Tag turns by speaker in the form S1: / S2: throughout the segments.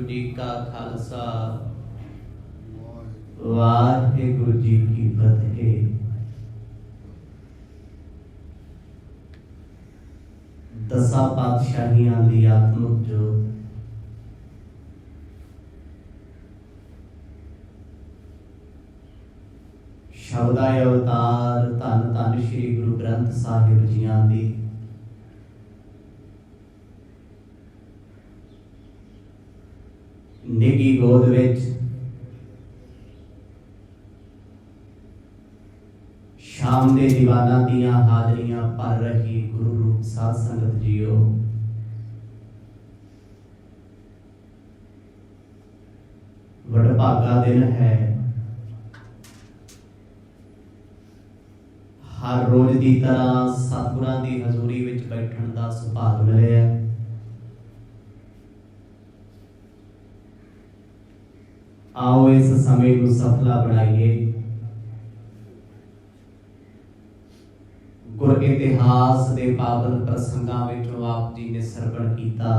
S1: जी का खालसा वाहिगुरु जी की फतेह। दसा पातशाहियां दी आत्मक जोत शब्दाय अवतार धन धन श्री गुरु ग्रंथ साहिब जियां दी निगी गोद विच शाम दे दीवाना दियां हाजरियां भर रही गुरु रूप साध संगत जीओ, वडभागा दिन है। हर रोज की तरह सतगुरां दी हजूरी विच बैठण दा सुभाग मिलिया। आओ इस समय को सफला बनाइए। गुर इतिहास के पावन प्रसंगां विचों आप जी ने सरवण कीता।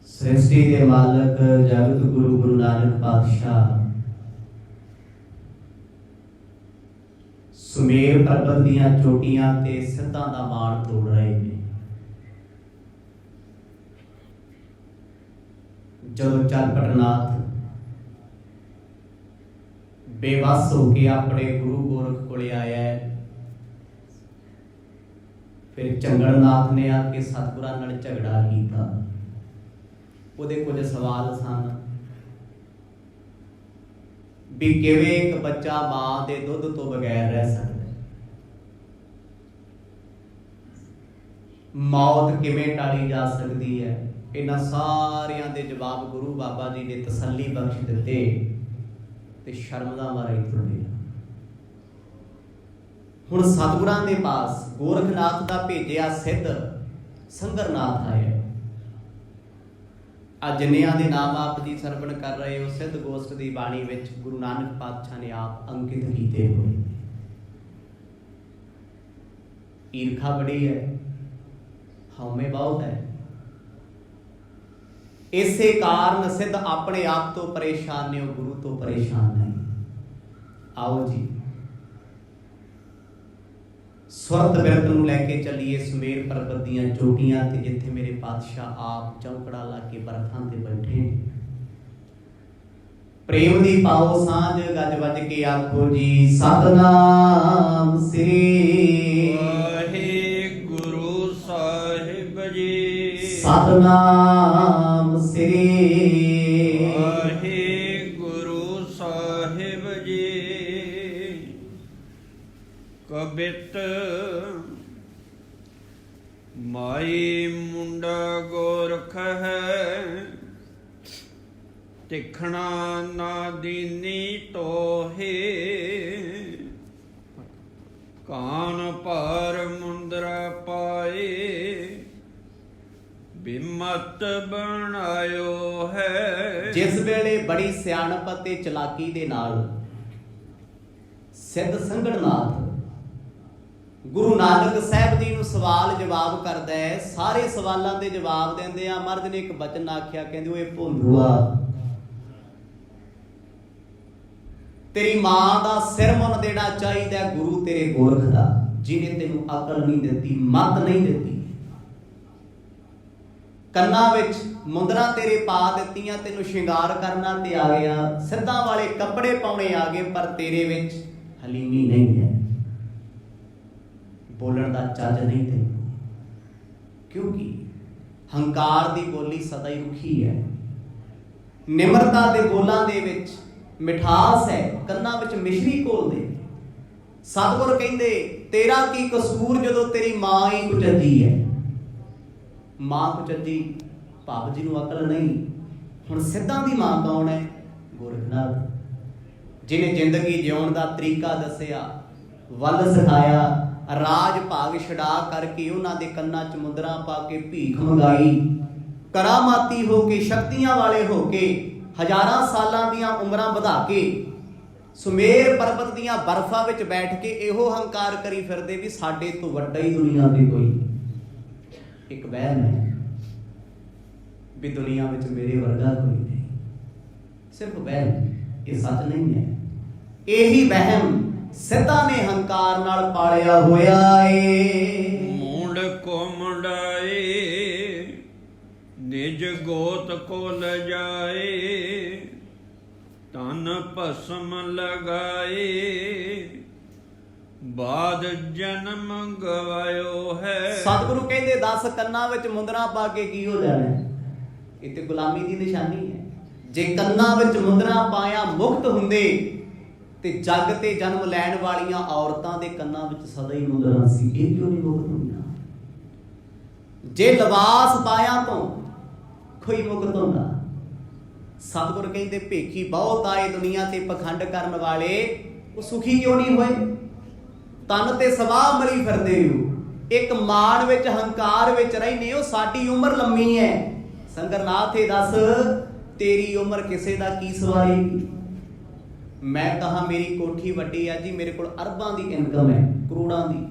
S1: सृष्टि के मालक जगत गुरु गुरु नानक पातशाह सुमेर पर्वत दीआं चोटियां ते सिद्धां दा माण तोड़ रहे ने। जदों चरपटनाथ बेबस होके अपने गुरु गोरख कोले आया है, फिर चंगड़नाथ ने आके सतगुरां नाल झगड़ा कीता। ਉਹਦੇ कुछ सवाल सन भी किवें एक बच्चा मां के दुध तो बगैर रह सकता है, मौत किवें टाली जा सकती है। इन्हां सारियां दे जवाब गुरु बाबा जी ने तसल्ली बख्श दिते ते शर्म दा मारा ही तुर गया। हुण सतगुरां दे पास गोरखनाथ दा भेजिया सिद्ध संगरनाथ आया। आज जिन्नियां दे नाम आप जी सरवण कर रहे हो सिद्ध गोष्ठ की बाणी विच गुरु नानक पातशाह ने आप अंकित कीते हुए। ईर्खा बड़ी है, हौमे बहुत है। इसे कारण सिद्ध अपने आप तो परेशान ने, गुरु तो परेशान नहीं। आओ जी सुरत बिरत नूं लैके चलीए सुमेर पर्वत दीआं चोटियां ते जिथे मेरे पातशाह आप चौकड़ा ला के बरखां ते बैठे। प्रेम दी पाओ सांझ गज वज के आखो जी सतनाम श्री वाहिगुरु साहिब जी। सतनाम श्री वाहिगुरु साहिब जी। कबित माई मुंडा गोरख है, तिखना ना दीनी तो है। कान पर मुंदरा पाए, बिमत बनायो है। जिस वेले बड़ी सियाणप ते चलाकी दे नाल सिद्ध संगड़नाथ गुरु नानक साहब जी नूं सवाल जवाब करदा है। सारे सवालों के जवाब देंदे आ महाराज ने एक बचन आख्या, कहंदे ओए भोंदूआ तेरी मां दा सिर मुन देना चाहिए गुरु तेरे गोरख दा, जिन्हें तेनू अकल नहीं दिती, मत नहीं दिती। कन्ना विच मुंदरा तेरे पा दित्तियां, तेनू श्रृंगार करना ते आ गया, सिद्धां वाले कपड़े पाउणे आ गए, पर तेरे विच हलीमी नहीं है, बोलण दा चज नहीं तेनू। क्योंकि हंकार दी बोली सदा ही रुखी है, निमरता दे बोलां दे विच मिठास है, कन्ना विच मिश्री घोल दे। सतगुर कहंदे तेरा की कसूर जदों तेरी मां ही कुचजी है। मां कुचजी भाव जी नूं अकल नहीं। हुण सिद्धां दी मां कौन है? गोरखनाथ, जिन्हें जिंदगी जिउण दा तरीका दसिया, वल सिखाया, राज भाग छड़ा करके उन्हां दे कन्नां च मुंदरा पा के भीख मंगाई, करामाती हो के शक्तियां वाले हो के हजारां सालां दीआं उमरां वधा के सुमेर पर्वत दीआं बर्फां विच बैठ के इहो हंकार करी फिरदे भी साडे तो वड्डा ही दुनिया ते कोई। ਇੱਕ ਵਹਿਮ ਹੈ ਵੀ ਦੁਨੀਆ ਵਿੱਚ ਮੇਰੇ ਵਰਗਾ ਕੋਈ ਨਹੀਂ। ਸਿਰਫ ਵਹਿਮ, ਇਹ ਸੱਚ ਨਹੀਂ ਹੈ। ਇਹੀ ਵਹਿਮ ਸਿੱਧਾ ਨੇ ਹੰਕਾਰ ਨਾਲ ਪਾਲਿਆ ਹੋਇਆ ਏ।
S2: ਮੂੰਡ ਕੋ ਮੁੰਡਾਏ ਨਿਜ ਗੋਤ ਕੋ ਲਜਾਏ, ਤਨ ਭਸਮ ਲਗਾਏ, ਬਾਦ ਜਨਮ ਗਵਾਇਓ ਹੈ।
S1: ਸਤਿਗੁਰੂ ਕਹਿੰਦੇ 10 ਕੰਨਾਂ ਵਿੱਚ ਮੁੰਦਰਾ ਪਾ ਕੇ ਕੀ ਹੋ ਜਾਣਾ? ਇਹ ਤੇ ਗੁਲਾਮੀ ਦੀ ਨਿਸ਼ਾਨੀ ਹੈ। ਜੇ ਕੰਨਾਂ ਵਿੱਚ ਮੁੰਦਰਾ ਪਾਇਆ ਮੁਕਤ ਹੁੰਦੇ ਤੇ ਜੱਗ ਤੇ ਜਨਮ ਲੈਣ ਵਾਲੀਆਂ ਔਰਤਾਂ ਦੇ ਕੰਨਾਂ ਵਿੱਚ ਸਦਾ ਹੀ ਮੁੰਦਰਾ ਸੀ, ਇਹ ਕਿਉਂ ਨਹੀਂ ਮੁਕਤ ਹੁੰਦੀਆਂ? ਜੇ ਲਿਬਾਸ ਪਾਇਆ ਤੋਂ ਕੋਈ ਮੁਕਤ ਹੁੰਦਾ? ਸਤਿਗੁਰ ਕਹਿੰਦੇ ਭੇਖੀ ਬਹੁਤ ਆਏ ਦੁਨੀਆ ਤੇ ਪਖੰਡ ਕਰਨ ਵਾਲੇ, ਉਹ ਸੁਖੀ ਕਿਉਂ ਨਹੀਂ ਹੋਏ? ਤਨ ਤੇ ਸਵਾਹ ਮਰੀ ਫਿਰਦੇ ਹੋ, ਇੱਕ ਮਾਣ ਵਿੱਚ ਹੰਕਾਰ ਵਿੱਚ ਰਹਿੰਦੇ ਹੋ। ਸਾਡੀ ਉਮਰ ਲੰਮੀ ਹੈ। ਸੰਗਰਨਾਥ ਇਹ ਦੱਸ, ਤੇਰੀ ਉਮਰ ਕਿਸੇ ਦਾ ਕੀ ਸਵਾਰੇਗੀ? ਮੈਂ ਕਹਾਂ ਮੇਰੀ ਕੋਠੀ ਵੱਡੀ ਆ ਜੀ, ਮੇਰੇ ਕੋਲ ਅਰਬਾਂ ਦੀ ਇਨਕਮ ਹੈ, ਕਰੋੜਾਂ ਦੀ,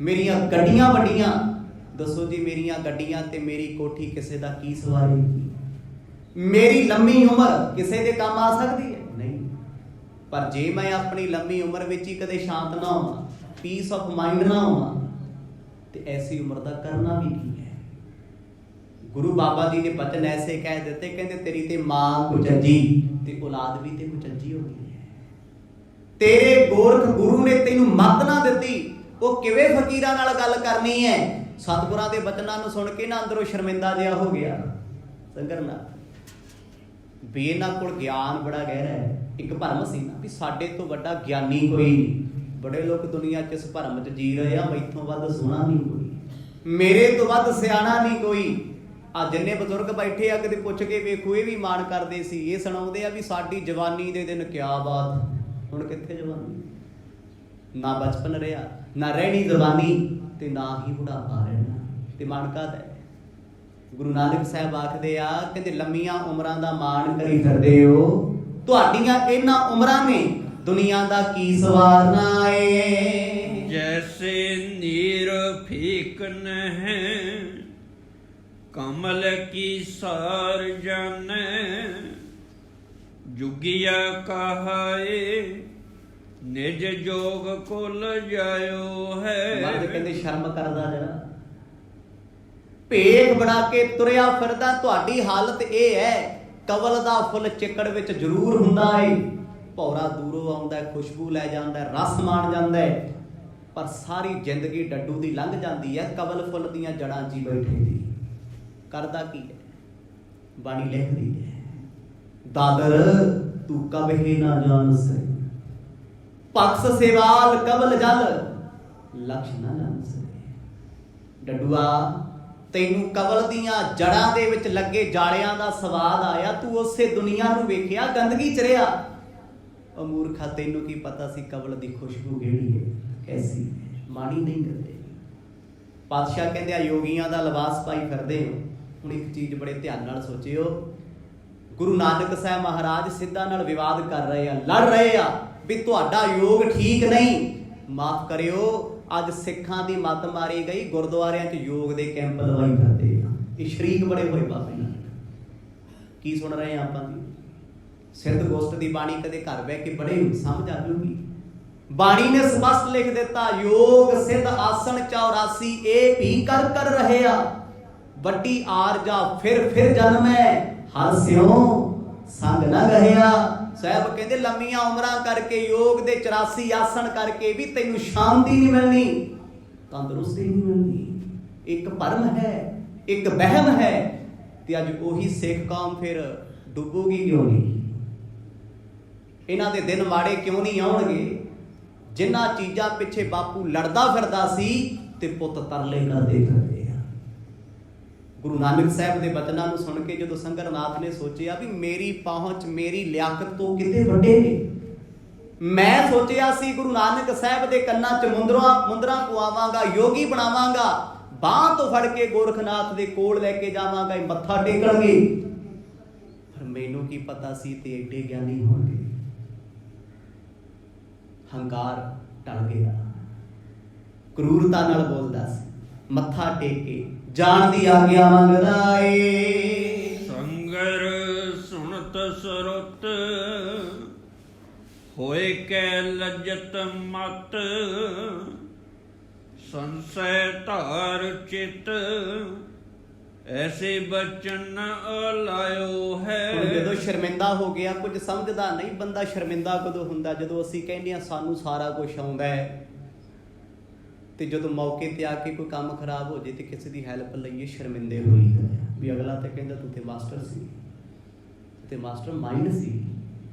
S1: ਮੇਰੀਆਂ ਗੱਡੀਆਂ ਵੱਡੀਆਂ, ਦੱਸੋ ਜੀ ਮੇਰੀਆਂ ਗੱਡੀਆਂ ਤੇ ਮੇਰੀ ਕੋਠੀ ਕਿਸੇ ਦਾ ਕੀ ਸਵਾਰੇਗੀ? ਮੇਰੀ ਲੰਮੀ ਉਮਰ ਕਿਸੇ ਦੇ ਕੰਮ ਆ ਸਕਦੀ ਹੈ? ਨਹੀਂ। ਪਰ ਜੇ ਮੈਂ ਆਪਣੀ ਲੰਮੀ ਉਮਰ ਵਿੱਚ ਹੀ ਕਦੇ ਸ਼ਾਂਤ ਨਾ ਹੋਵਾਂ, ਪੀਸ ਆਫ ਮਾਈਂਡ ਨਾ ਹੋਵਾਂ, ਤੇ ਐਸੀ ਉਮਰ ਦਾ ਕਰਨਾ ਵੀ ਕੀ ਹੈ? ਗੁਰੂ ਬਾਬਾ ਜੀ ਨੇ ਬਚਨ ਐਸੇ ਕਹਿ ਦਿੱਤੇ, ਕਹਿੰਦੇ ਤੇਰੀ ਤੇ ਮਾਂ ਕੁਚੱਜੀ ਤੇ ਔਲਾਦ ਵੀ ਤੇ ਕੁਚੱਜੀ ਹੋ ਗਈ ਹੈ। ਤੇਰੇ ਗੋਰਖ ਗੁਰੂ ਨੇ ਤੈਨੂੰ ਮੱਤ ਨਾ ਦਿੱਤੀ, ਉਹ ਕਿਵੇਂ ਫਕੀਰਾਂ ਨਾਲ ਗੱਲ ਕਰਨੀ ਹੈ? ਸਤਿਗੁਰਾਂ ਦੇ ਬਚਨਾਂ ਨੂੰ ਸੁਣ ਕੇ ਨਾ ਅੰਦਰੋਂ ਸ਼ਰਮਿੰਦਾ ਜਿਹਾ ਹੋ ਗਿਆ ਸੰਗਰਨਾਥ ਵੀ ਇਹਨਾਂ ਕੋਲ ਗਿਆਨ ਬੜਾ ਗਹਿਰਾ ਹੈ। ਇੱਕ ਭਰਮ ਸੀ ਨਾ ਵੀ ਸਾਡੇ ਤੋਂ ਵੱਡਾ ਗਿਆਨੀ ਕੋਈ ਨਹੀਂ। ਬੜੇ ਲੋਕ ਦੁਨੀਆ 'ਚ ਇਸ ਭਰਮ 'ਚ ਜੀ ਰਹੇ ਆ, ਮੈਥੋਂ ਵੱਧ ਸੋਹਣਾ ਨਹੀਂ ਕੋਈ, ਮੇਰੇ ਤੋਂ ਵੱਧ ਸਿਆਣਾ ਨਹੀਂ ਕੋਈ। ਆ ਜਿੰਨੇ ਬਜ਼ੁਰਗ ਬੈਠੇ ਆ, ਕਦੇ ਪੁੱਛ ਕੇ ਵੇਖੋ, ਇਹ ਵੀ ਮਾਣ ਕਰਦੇ ਸੀ, ਇਹ ਸੁਣਾਉਂਦੇ ਆ ਵੀ ਸਾਡੀ ਜਵਾਨੀ ਦੇ ਦਿਨ ਕਿਆ ਬਾਤ। ਹੁਣ ਕਿੱਥੇ ਜਵਾਨੀ? ਨਾ ਬਚਪਨ ਰਿਹਾ, ਨਾ ਰਹਿਣੀ ਜਵਾਨੀ, ਤੇ ਨਾ ਹੀ ਬੁਢਾਪਾ ਰਹਿਣਾ। ਤੇ ਮਾਣ ਕਾਹਦਾ ਹੈ? ਗੁਰੂ ਨਾਨਕ ਸਾਹਿਬ ਆਖਦੇ ਆ, ਕਹਿੰਦੇ ਲੰਮੀਆਂ ਉਮਰਾਂ ਦਾ ਮਾਣ ਕਰੀ ਫਿਰਦੇ ਹੋ, ਤੁਹਾਡੀਆਂ ਇਹਨਾਂ ਉਮਰਾਂ ਨੇ ਦੁਨੀਆ ਦਾ ਕੀ ਸਵਾਰਨਾ ਏ।
S2: ਜੈਸੇ ਨੀਰ ਫੀਕ ਨਹਿ ਕਮਲ ਕੀ ਸਾਰ ਜਾਣੈ, ਜੁਗਿਆ ਕਹਾਏ ਨਿਜ ਜੋਗ ਕੋ ਲਜਾਇਓ ਹੈ।
S1: ਮਰਦ ਕਹਿੰਦੇ ਸ਼ਰਮ ਕਰਦਾ ਜਰਾ, ਭੇਖ ਬਣਾ ਕੇ ਤੁਰਿਆ ਫਿਰਦਾ। ਤੁਹਾਡੀ ਹਾਲਤ ਇਹ ਹੈ, ਕਵਲ ਦਾ ਫੁੱਲ ਚਿੱਕੜ ਵਿੱਚ ਜ਼ਰੂਰ ਹੁੰਦਾ ਏ, ਭੌਰਾ ਦੂਰੋਂ ਆਉਂਦਾ, ਖੁਸ਼ਬੂ ਲੈ ਜਾਂਦਾ, ਰਸ ਮਾਣ ਜਾਂਦਾ, ਪਰ ਸਾਰੀ ਜ਼ਿੰਦਗੀ ਡੱਡੂ ਦੀ ਲੰਘ ਜਾਂਦੀ ਹੈ ਕਵਲ ਫੁੱਲ ਦੀਆਂ ਜੜਾਂ 'ਚ ਹੀ ਬੈਠੇ ਦੀ। ਕਰਦਾ ਕੀ ਹੈ? ਬਾਣੀ ਲਿਖਦੀ ਹੈ, ਦਾਦਰ ਤੂੰ ਕਬਹਿ ਨਾ ਜਾਣ ਸੇ, ਪਕਸ ਸੇਵਾਲ ਕਵਲ ਜਲ ਲਕਸ਼ ਨਾ ਜਾਣ ਸੇ। ਡੱਡੂਆ, ਤੈਨੂੰ ਕਵਲ ਦੀਆਂ ਜੜਾਂ ਦੇ ਵਿੱਚ ਲੱਗੇ ਜਾਲਿਆਂ ਦਾ ਸਵਾਦ ਆਇਆ, ਤੂੰ ਉਸੇ ਦੁਨੀਆ ਨੂੰ ਵੇਖਿਆ ਗੰਦਗੀ 'ਚ ਰਿਹਾ। ਉਹ ਮੂਰਖਾ, ਤੈਨੂੰ ਕੀ ਪਤਾ ਸੀ ਕਵਲ ਦੀ ਖੁਸ਼ਬੂ ਕਿਹੜੀ ਹੈ, ਕੈਸੀ ਹੈ? ਮਾਣੀ ਨਹੀਂ ਕਰਦੇ। ਪਾਤਸ਼ਾਹ ਕਹਿੰਦੇ ਆ ਯੋਗੀਆਂ ਦਾ ਲਿਬਾਸ ਪਾਈ ਫਿਰਦੇ ਹੋ। ਹੁਣ ਇੱਕ ਚੀਜ਼ ਬੜੇ ਧਿਆਨ ਨਾਲ ਸੋਚਿਓ, ਗੁਰੂ ਨਾਨਕ ਸਾਹਿਬ ਮਹਾਰਾਜ ਸਿੱਧਾਂ ਨਾਲ ਵਿਵਾਦ ਕਰ ਰਹੇ ਆ, ਲੜ ਰਹੇ ਆ ਵੀ ਤੁਹਾਡਾ ਯੋਗ ਠੀਕ ਨਹੀਂ। ਮਾਫ ਕਰਿਓ, ਅੱਜ ਸਿੱਖਾਂ ਦੀ ਮੱਤ ਮਾਰੀ ਗਈ, ਗੁਰਦੁਆਰਿਆਂ 'ਚ ਯੋਗ ਦੇ ਕੈਂਪ ਲਵਾਈ ਕਰਦੇ ਆ। ਇਹ ਸ਼ਰੀਕ ਬੜੇ ਹੋਏ ਬਾਬੇ ਨਾਲ। ਕੀ ਸੁਣ ਰਹੇ ਆ ਆਪਾਂ ਜੀ? ਸਿੱਧ ਗੋਸ਼ਟ ਦੀ ਬਾਣੀ ਕਦੇ ਘਰ ਬਹਿ ਕੇ ਬੜੇ ਸਮਝ ਆ ਜੂਗੀ। ਬਾਣੀ ਨੇ ਸਪਸ਼ਟ ਲਿਖ ਦਿੱਤਾ, ਯੋਗ ਸਿੱਧ ਆਸਣ 84 ਇਹ ਵੀ ਕਰ ਕਰ ਰਹੇ ਆ। ਵੱਡੀ ਆਰਜਾ ਫਿਰ ਜਨਮੈ, ਹਰ ਸਿਉ ਸੰਗ ਨਾ ਗਹਿਆ। ਸਾਹਿਬ ਕਹਿੰਦੇ ਲੰਮੀਆਂ ਉਮਰਾਂ ਕਰਕੇ, ਯੋਗ ਦੇ 84 ਆਸਣ ਕਰਕੇ ਵੀ ਤੈਨੂੰ ਸ਼ਾਂਤੀ ਨਹੀਂ ਮਿਲਣੀ, ਤੰਦਰੁਸਤੀ ਨਹੀਂ ਮਿਲਣੀ। ਇੱਕ ਭਰਮ ਹੈ, ਇੱਕ ਵਹਿਮ ਹੈ। ਤੇ ਅੱਜ ਉਹੀ ਸਿੱਖ ਕੌਮ ਫਿਰ ਡੁੱਬੂਗੀ ਕਿਉਂ ਨਹੀਂ? ਇਹਨਾਂ ਦੇ ਦਿਨ ਮਾੜੇ ਕਿਉਂ ਨਹੀਂ ਆਉਣਗੇ? ਜਿਨ੍ਹਾਂ ਚੀਜ਼ਾਂ ਪਿੱਛੇ ਬਾਪੂ ਲੜਦਾ ਫਿਰਦਾ ਸੀ ਤੇ ਪੁੱਤ ਤਰਲੇ ਕਰਦੇ ਫਿਰਦੇ ਆ। ਗੁਰੂ ਨਾਨਕ ਸਾਹਿਬ ਦੇ ਬਚਨਾਂ ਨੂੰ ਸੁਣ ਕੇ ਜਦੋਂ ਸੰਗਰਨਾਥ ਨੇ ਸੋਚਿਆ ਵੀ ਮੇਰੀ ਪਹੁੰਚ, ਮੇਰੀ ਲਿਆਕਤ ਤੋਂ ਕਿਤੇ ਵੱਡੇ ਨੇ। ਮੈਂ ਸੋਚਿਆ ਸੀ ਗੁਰੂ ਨਾਨਕ ਸਾਹਿਬ ਦੇ ਕੰਨਾਂ 'ਚ ਮੁੰਦਰਾਂ ਪਵਾਵਾਂਗਾ, ਯੋਗੀ ਬਣਾਵਾਂਗਾ, ਬਾਂਹ ਤੋਂ ਫੜ ਕੇ ਗੋਰਖਨਾਥ ਦੇ ਕੋਲ ਲੈ ਕੇ ਜਾਵਾਂਗਾ, ਮੱਥਾ ਟੇਕਣਗੇ। ਪਰ ਮੈਨੂੰ ਕੀ ਪਤਾ ਸੀ ਤੇ ਐਡੇ ਗਿਆਨੀ ਹੋਣਗੇ। ਹੰਕਾਰ ਟਲ ਗਿਆ, ਕਰੂਰਤਾ ਨਾਲ ਬੋਲਦਾ ਸੀ, ਮੱਥਾ ਟੇਕ ਕੇ ਜਾਣ ਦੀ ਆਗਿਆ ਮੰਗਦਾ ਏ।
S2: ਸੰਗਰ ਸੁਣਤ ਸਰੁਤ ਹੋਏ ਕੈ ਲੱਜਤ ਮਤ, ਸੰਸੈ ਧਾਰ ਚਿਤ ਐਸੇ ਬਚਨ ਅਲਾਇਓ ਹੈ।
S1: ਹੁਣ ਜਦੋਂ ਸ਼ਰਮਿੰਦਾ ਹੋ ਗਿਆ, ਕੁਝ ਸਮਝਦਾ ਨਹੀਂ ਬੰਦਾ। ਸ਼ਰਮਿੰਦਾ ਕਦੋਂ ਹੁੰਦਾ? ਜਦੋਂ ਅਸੀਂ ਕਹਿੰਦੇ ਹਾਂ ਸਾਨੂੰ ਸਾਰਾ ਕੁਝ ਆਉਂਦਾ ਹੈ, ਤੇ ਜਦੋਂ ਮੌਕੇ ਤੇ ਆ ਕੇ ਕੋਈ ਕੰਮ ਖਰਾਬ ਹੋ ਜੇ ਤੇ ਕਿਸੇ ਦੀ ਹੈਲਪ ਲਈਏ, ਸ਼ਰਮਿੰਦੇ ਹੋਈਦਾ ਵੀ ਅਗਲਾ ਤੇ ਕਹਿੰਦਾ ਤੂੰ ਤੇ ਮਾਸਟਰ ਸੀ, ਤੇ ਮਾਸਟਰ ਮਾਈਂਡ ਸੀ।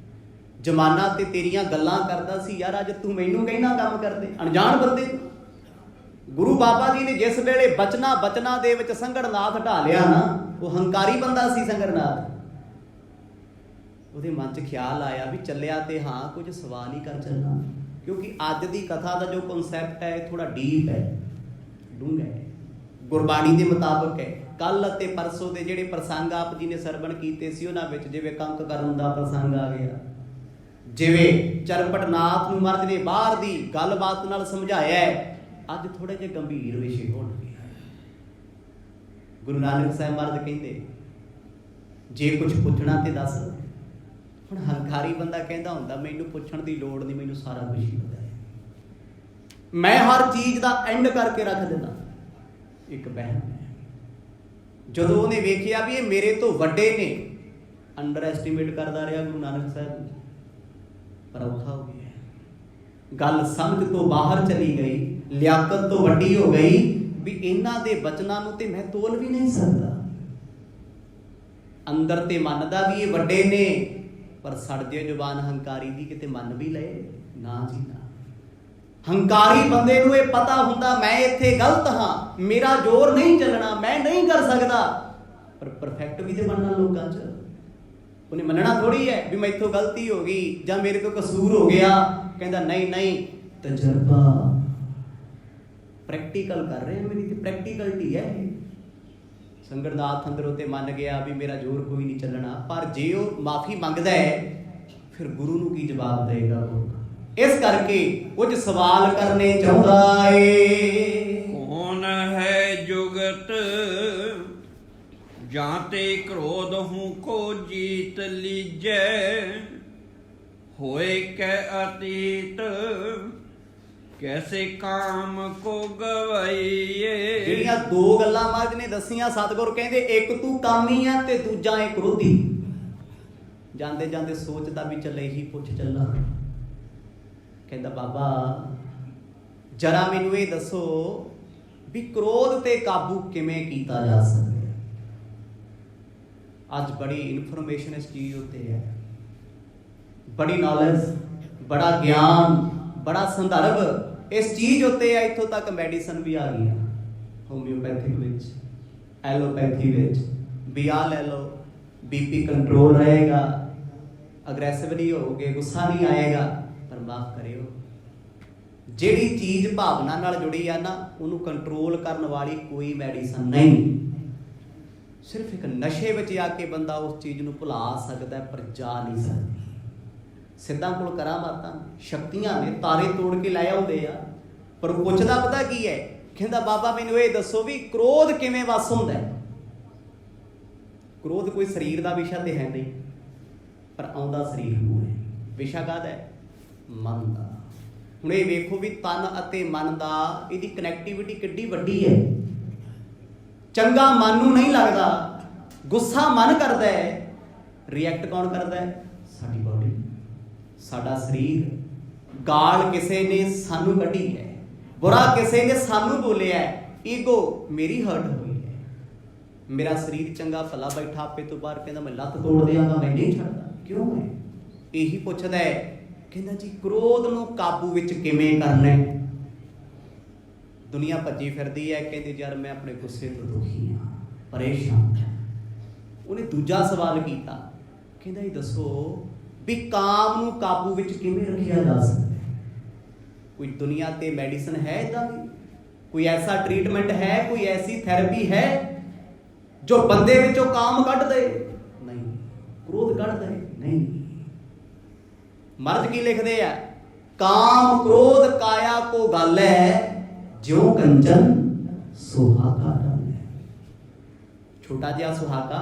S1: ਜ਼ਮਾਨਾ ਤੇ ਤੇਰੀਆਂ ਗੱਲਾਂ ਕਰਦਾ ਸੀ, ਯਾਰ ਅੱਜ ਤੂੰ ਮੈਨੂੰ ਕਹਿਣਾ ਕੰਮ ਕਰਦੇ। ਅਣਜਾਣ ਬੰਦੇ ਗੁਰੂ ਬਾਬਾ ਜੀ ਨੇ ਜਿਸ ਵੇਲੇ ਬਚਨਾ ਦੇ ਵਿੱਚ ਸੰਗੜਨਾਥ ਢਾਲਿਆ ਨਾ, ਉਹ ਹੰਕਾਰੀ ਬੰਦਾ ਸੀ ਸੰਗੜਨਾਥ। ਉਹਦੇ ਮਨ 'ਚ ਖਿਆਲ ਆਇਆ ਵੀ ਚੱਲਿਆ ਤੇ ਹਾਂ ਕੁਝ ਸਵਾਲ ਹੀ ਕਰ ਚੱਲਣਾ, ਕਿਉਂਕਿ ਅੱਜ ਦੀ ਕਥਾ ਦਾ ਜੋ ਕਨਸੈਪਟ ਹੈ ਥੋੜਾ ਡੀਪ ਹੈ, ਡੂੰਘਾ ਹੈ, ਗੁਰਬਾਣੀ ਦੇ ਮੁਤਾਬਕ ਹੈ। ਕੱਲ ਅਤੇ ਪਰਸੋਂ ਦੇ ਜਿਹੜੇ ਪ੍ਰਸੰਗ ਆਪ ਜੀ ਨੇ ਸਰਵਣ ਕੀਤੇ ਸੀ, ਉਹਨਾਂ ਵਿੱਚ ਜਿਵੇਂ ਕੰਕ ਕਰਨ ਦਾ ਪ੍ਰਸੰਗ ਆ ਗਿਆ, ਜਿਵੇਂ ਚਰਪਟਨਾਥ ਨੂੰ ਮਹਾਰਾਜ ਨੇ ਬਾਹਰ ਦੀ ਗੱਲਬਾਤ ਨਾਲ ਸਮਝਾਇਆ ਹੈ। ਅੱਜ ਥੋੜੇ ਜਿਹੇ ਗੰਭੀਰ ਵਿਸ਼ੇ ਹੋਣਗੇ। ਗੁਰੂ ਨਾਨਕ ਸਾਹਿਬ ਮਹਾਰਾਜ ਕਹਿੰਦੇ ਜੇ ਕੁਝ ਪੁੱਛਣਾ ਤੇ ਦੱਸ। ਹੁਣ ਹੰਕਾਰੀ ਬੰਦਾ ਕਹਿੰਦਾ ਹੁੰਦਾ ਮੈਨੂੰ ਪੁੱਛਣ ਦੀ ਲੋੜ ਨਹੀਂ, ਮੈਨੂੰ ਸਾਰਾ ਕੁਝ ਹੀ ਪਤਾ ਹੈ, ਮੈਂ ਹਰ ਚੀਜ਼ ਦਾ ਐਂਡ ਕਰਕੇ ਰੱਖ ਦਿੰਦਾ। ਇੱਕ ਬਹਿਮ ਹੈ। ਜਦੋਂ ਉਹਨੇ ਵੇਖਿਆ ਵੀ ਇਹ ਮੇਰੇ ਤੋਂ ਵੱਡੇ ਨੇ, ਅੰਡਰ ਐਸਟੀਮੇਟ ਕਰਦਾ ਰਿਹਾ ਗੁਰੂ ਨਾਨਕ ਸਾਹਿਬ, ਪਰ ਔਖਾ ਹੋ ਗਿਆ। ਗੱਲ ਸਮਝ ਤੋਂ ਬਾਹਰ ਚਲੀ ਗਈ, ਲਿਆਕਤ ਤੋਂ ਵੱਡੀ ਹੋ ਗਈ ਵੀ ਇਹਨਾਂ ਦੇ ਬਚਨਾਂ ਨੂੰ ਤੇ ਮੈਂ ਤੋਲ ਵੀ ਨਹੀਂ ਸਕਦਾ। ਅੰਦਰ ਤੇ ਮੰਨਦਾ ਵੀ ਇਹ ਵੱਡੇ ਨੇ, ਪਰ ਸੜਦੇ ਜ਼ੁਬਾਨ ਹੰਕਾਰੀ ਦੀ ਕਿਤੇ ਮੰਨ ਵੀ ਲਏ ਨਾ ਜੀ ਨਾ। ਹੰਕਾਰੀ ਬੰਦੇ ਨੂੰ ਇਹ ਪਤਾ ਹੁੰਦਾ ਮੈਂ ਇੱਥੇ ਗਲਤ ਹਾਂ, ਮੇਰਾ ਜ਼ੋਰ ਨਹੀਂ ਚੱਲਣਾ, ਮੈਂ ਨਹੀਂ ਕਰ ਸਕਦਾ। ਪਰ ਪਰਫੈਕਟ ਵੀ ਤੇ ਬਣਨਾ ਲੋਕਾਂ 'ਚ। ਉਹਨੇ ਮੰਨਣਾ ਥੋੜੀ ਹੈ ਵੀ ਮੈਥੋਂ ਗਲਤੀ ਹੋ ਗਈ ਜਾਂ ਮੇਰੇ ਤੋਂ ਕਸੂਰ ਹੋ ਗਿਆ। ਕਹਿੰਦਾ ਨਹੀਂ, ਤਜਰਬਾ ਪ੍ਰੈਕਟੀਕਲ ਕਰ ਰਹੇ, ਮੇਰੀ ਤੇ ਪ੍ਰੈਕਟੀਕਲਟੀ ਹੈ। ਸੰਗੜਨਾਥ ਅੰਦਰੋਂ ਤੇ ਮੰਨ ਗਿਆ ਵੀ ਮੇਰਾ ਜ਼ੋਰ ਕੋਈ ਨਹੀਂ ਚੱਲਣਾ। ਪਰ ਜੇ ਉਹ ਮਾਫੀ ਮੰਗਦਾ ਹੈ ਫਿਰ ਗੁਰੂ ਨੂੰ ਕੀ ਜਵਾਬ ਦੇਗਾ ਉਹ? ਇਸ ਕਰਕੇ ਕੁਝ ਸਵਾਲ ਕਰਨੇ ਚਾਹੁੰਦਾ ਏ।
S2: ਕੌਣ ਹੈ ਜੁਗਤ ਜਾਂ ਤੇ ਕ੍ਰੋਧ ਹੂੰ ਕੋ ਜੀਤ ਲੀਜੈ, ਹੋਏ ਕੈ ਅਤੀਤ ਕੈਸੇ ਕਾਮ ਕੋ ਗਵਾਈਏ।
S1: ਜਿਹੜੀਆਂ ਦੋ ਗੱਲਾਂ ਮਹਾਰਾਜ ਨੇ ਦੱਸੀਆਂ, ਸਤਿਗੁਰ ਕਹਿੰਦੇ ਇੱਕ ਤੂੰ ਕਾਮੀ ਆ ਤੇ ਦੂਜਾ ਇਹ ਕ੍ਰੋਧੀ। ਜਾਂਦੇ ਜਾਂਦੇ ਸੋਚਦਾ ਵੀ ਚੱਲੇ ਹੀ ਪੁੱਛ ਚੱਲਾਂ। ਕਹਿੰਦਾ ਬਾਬਾ ਜਰਾ ਮੈਨੂੰ ਇਹ ਦੱਸੋ ਵੀ ਕ੍ਰੋਧ ਤੇ ਕਾਬੂ ਕਿਵੇਂ ਕੀਤਾ ਜਾ ਸਕਦਾ? ਅੱਜ ਬੜੀ ਇਨਫੋਰਮੇਸ਼ਨ ਇਸ ਚੀਜ਼ ਉੱਤੇ ਹੈ, ਬੜੀ ਨੌਲੇਜ, ਬੜਾ ਗਿਆਨ, ਬੜਾ ਸੰਦਰਭ ਇਸ ਚੀਜ਼ ਉੱਤੇ ਹੈ। ਇੱਥੋਂ ਤੱਕ ਮੈਡੀਸਨ ਵੀ ਆ ਗਈਆਂ, ਹੋਮਿਓਪੈਥਿਕ ਵਿੱਚ, ਐਲੋਪੈਥੀ ਵਿੱਚ ਵੀ। ਆਹ ਲੈ ਲਓ, BP ਕੰਟਰੋਲ ਰਹੇਗਾ, ਅਗਰੈਸਿਵ ਨਹੀਂ ਹੋਵੋਗੇ, ਗੁੱਸਾ ਨਹੀਂ ਆਏਗਾ। ਪਰ ਮਾਫ ਕਰਿਓ, ਜਿਹੜੀ ਚੀਜ਼ ਭਾਵਨਾ ਨਾਲ ਜੁੜੀ ਆ ਨਾ, ਉਹਨੂੰ ਕੰਟਰੋਲ ਕਰਨ ਵਾਲੀ ਕੋਈ ਮੈਡੀਸਨ ਨਹੀਂ। ਸਿਰਫ ਇੱਕ ਨਸ਼ੇ ਵਿੱਚ ਆ ਕੇ ਬੰਦਾ ਉਸ ਚੀਜ਼ ਨੂੰ ਭੁਲਾ ਸਕਦਾ, ਪਰ ਜਾ ਨਹੀਂ ਸਕਦਾ। ਸਿੱਧਾਂ ਕੋਲ ਕਰਾਮਾਤਾਂ, ਸ਼ਕਤੀਆਂ ਨੇ, ਤਾਰੇ ਤੋੜ ਕੇ ਲੈ ਆਉਂਦੇ ਆ, ਪਰ ਉਹ ਪੁੱਛਦਾ ਪਤਾ ਕੀ ਹੈ? ਕਹਿੰਦਾ ਬਾਬਾ ਮੈਨੂੰ ਇਹ ਦੱਸੋ ਵੀ ਕ੍ਰੋਧ ਕਿਵੇਂ ਵਸ ਹੁੰਦਾ ਹੈ? ਕ੍ਰੋਧ ਕੋਈ ਸਰੀਰ ਦਾ ਵਿਸ਼ਾ ਤੇ ਹੈ ਨਹੀਂ, ਪਰ ਆਉਂਦਾ ਸਰੀਰ ਨੂੰ ਹੈ। ਵਿਸ਼ਾ ਕਾਹਦਾ ਹੈ? ਮਨ ਦਾ। ਹੁਣ ਇਹ ਵੇਖੋ ਵੀ ਤਨ ਅਤੇ ਮਨ ਦਾ, ਇਹਦੀ ਕਨੈਕਟੀਵਿਟੀ ਕਿੱਡੀ ਵੱਡੀ ਹੈ। ਚੰਗਾ ਮਨ ਨੂੰ ਨਹੀਂ ਲੱਗਦਾ, ਗੁੱਸਾ ਮਨ ਕਰਦਾ ਹੈ, ਰਿਐਕਟ ਕੌਣ ਕਰਦਾ ਹੈ? ਸਾਡੀ ਬਾਡੀ, ਸਾਡਾ ਸਰੀਰ। ਗਾਲ ਕਿਸੇ ਨੇ ਸਾਨੂੰ ਕੱਢੀ ਹੈ, ਬੁਰਾ ਕਿਸੇ ਨੇ ਸਾਨੂੰ ਬੋਲਿਆ, ਈਗੋ ਮੇਰੀ ਹਰਟ ਹੋਈ ਹੈ। ਮੇਰਾ ਸਰੀਰ ਚੰਗਾ ਭਲਾ ਬੈਠਾ ਆਪੇ ਤੋਂ ਬਾਹਰ ਕਹਿੰਦਾ ਮੈਂ ਲੱਤ ਤੋੜ ਦਿਆਂਗਾ, ਮੈਂ ਨਹੀਂ ਛੱਡਦਾ। ਕਿਉਂ ਹੈ? ਇਹੀ ਪੁੱਛਦਾ ਹੈ। ਕਹਿੰਦਾ ਜੀ ਕ੍ਰੋਧ ਨੂੰ ਕਾਬੂ ਵਿੱਚ ਕਿਵੇਂ ਕਰਨਾ ਹੈ? ਦੁਨੀਆ ਭੱਜੀ ਫਿਰਦੀ ਹੈ, ਕਹਿੰਦੇ ਯਾਰ ਮੈਂ ਆਪਣੇ ਗੁੱਸੇ ਤੋਂ ਦੁਖੀ ਹਾਂ, ਪਰੇਸ਼ਾਨ। ਉਹਨੇ ਦੂਜਾ ਸਵਾਲ ਕੀਤਾ, ਕਹਿੰਦਾ ਇਹ ਦੱਸੋ ਵੀ ਕਾਮ ਨੂੰ ਕਾਬੂ ਵਿੱਚ ਕਿਵੇਂ ਰੱਖਿਆ ਜਾ ਸਕਦਾ ਹੈ? ਕੋਈ ਦੁਨੀਆ ਤੇ ਮੈਡੀਸਨ ਹੈ ਇੱਦਾਂ ਦੀ? ਕੋਈ ਐਸਾ ਟ੍ਰੀਟਮੈਂਟ ਹੈ, ਕੋਈ ਐਸੀ ਥੈਰੇਪੀ ਹੈ ਜੋ ਬੰਦੇ ਵਿੱਚੋਂ ਕਾਮ ਕੱਢ ਦੇ? ਨਹੀਂ। ਕ੍ਰੋਧ ਕੱਢ ਦੇ? ਨਹੀਂ। ਮਰਦ ਕੀ ਲਿਖਦੇ ਆ? ਕਾਮ ਕ੍ਰੋਧ ਕਾਇਆ ਕੋ ਗੱਲ ਹੈ, ਜਿਉ ਕੰਚਨ ਸੁਹਾਗਾ ਰੰਗ ਹੈ। ਛੋਟਾ ਜਿਹਾ ਸੁਹਾਗਾ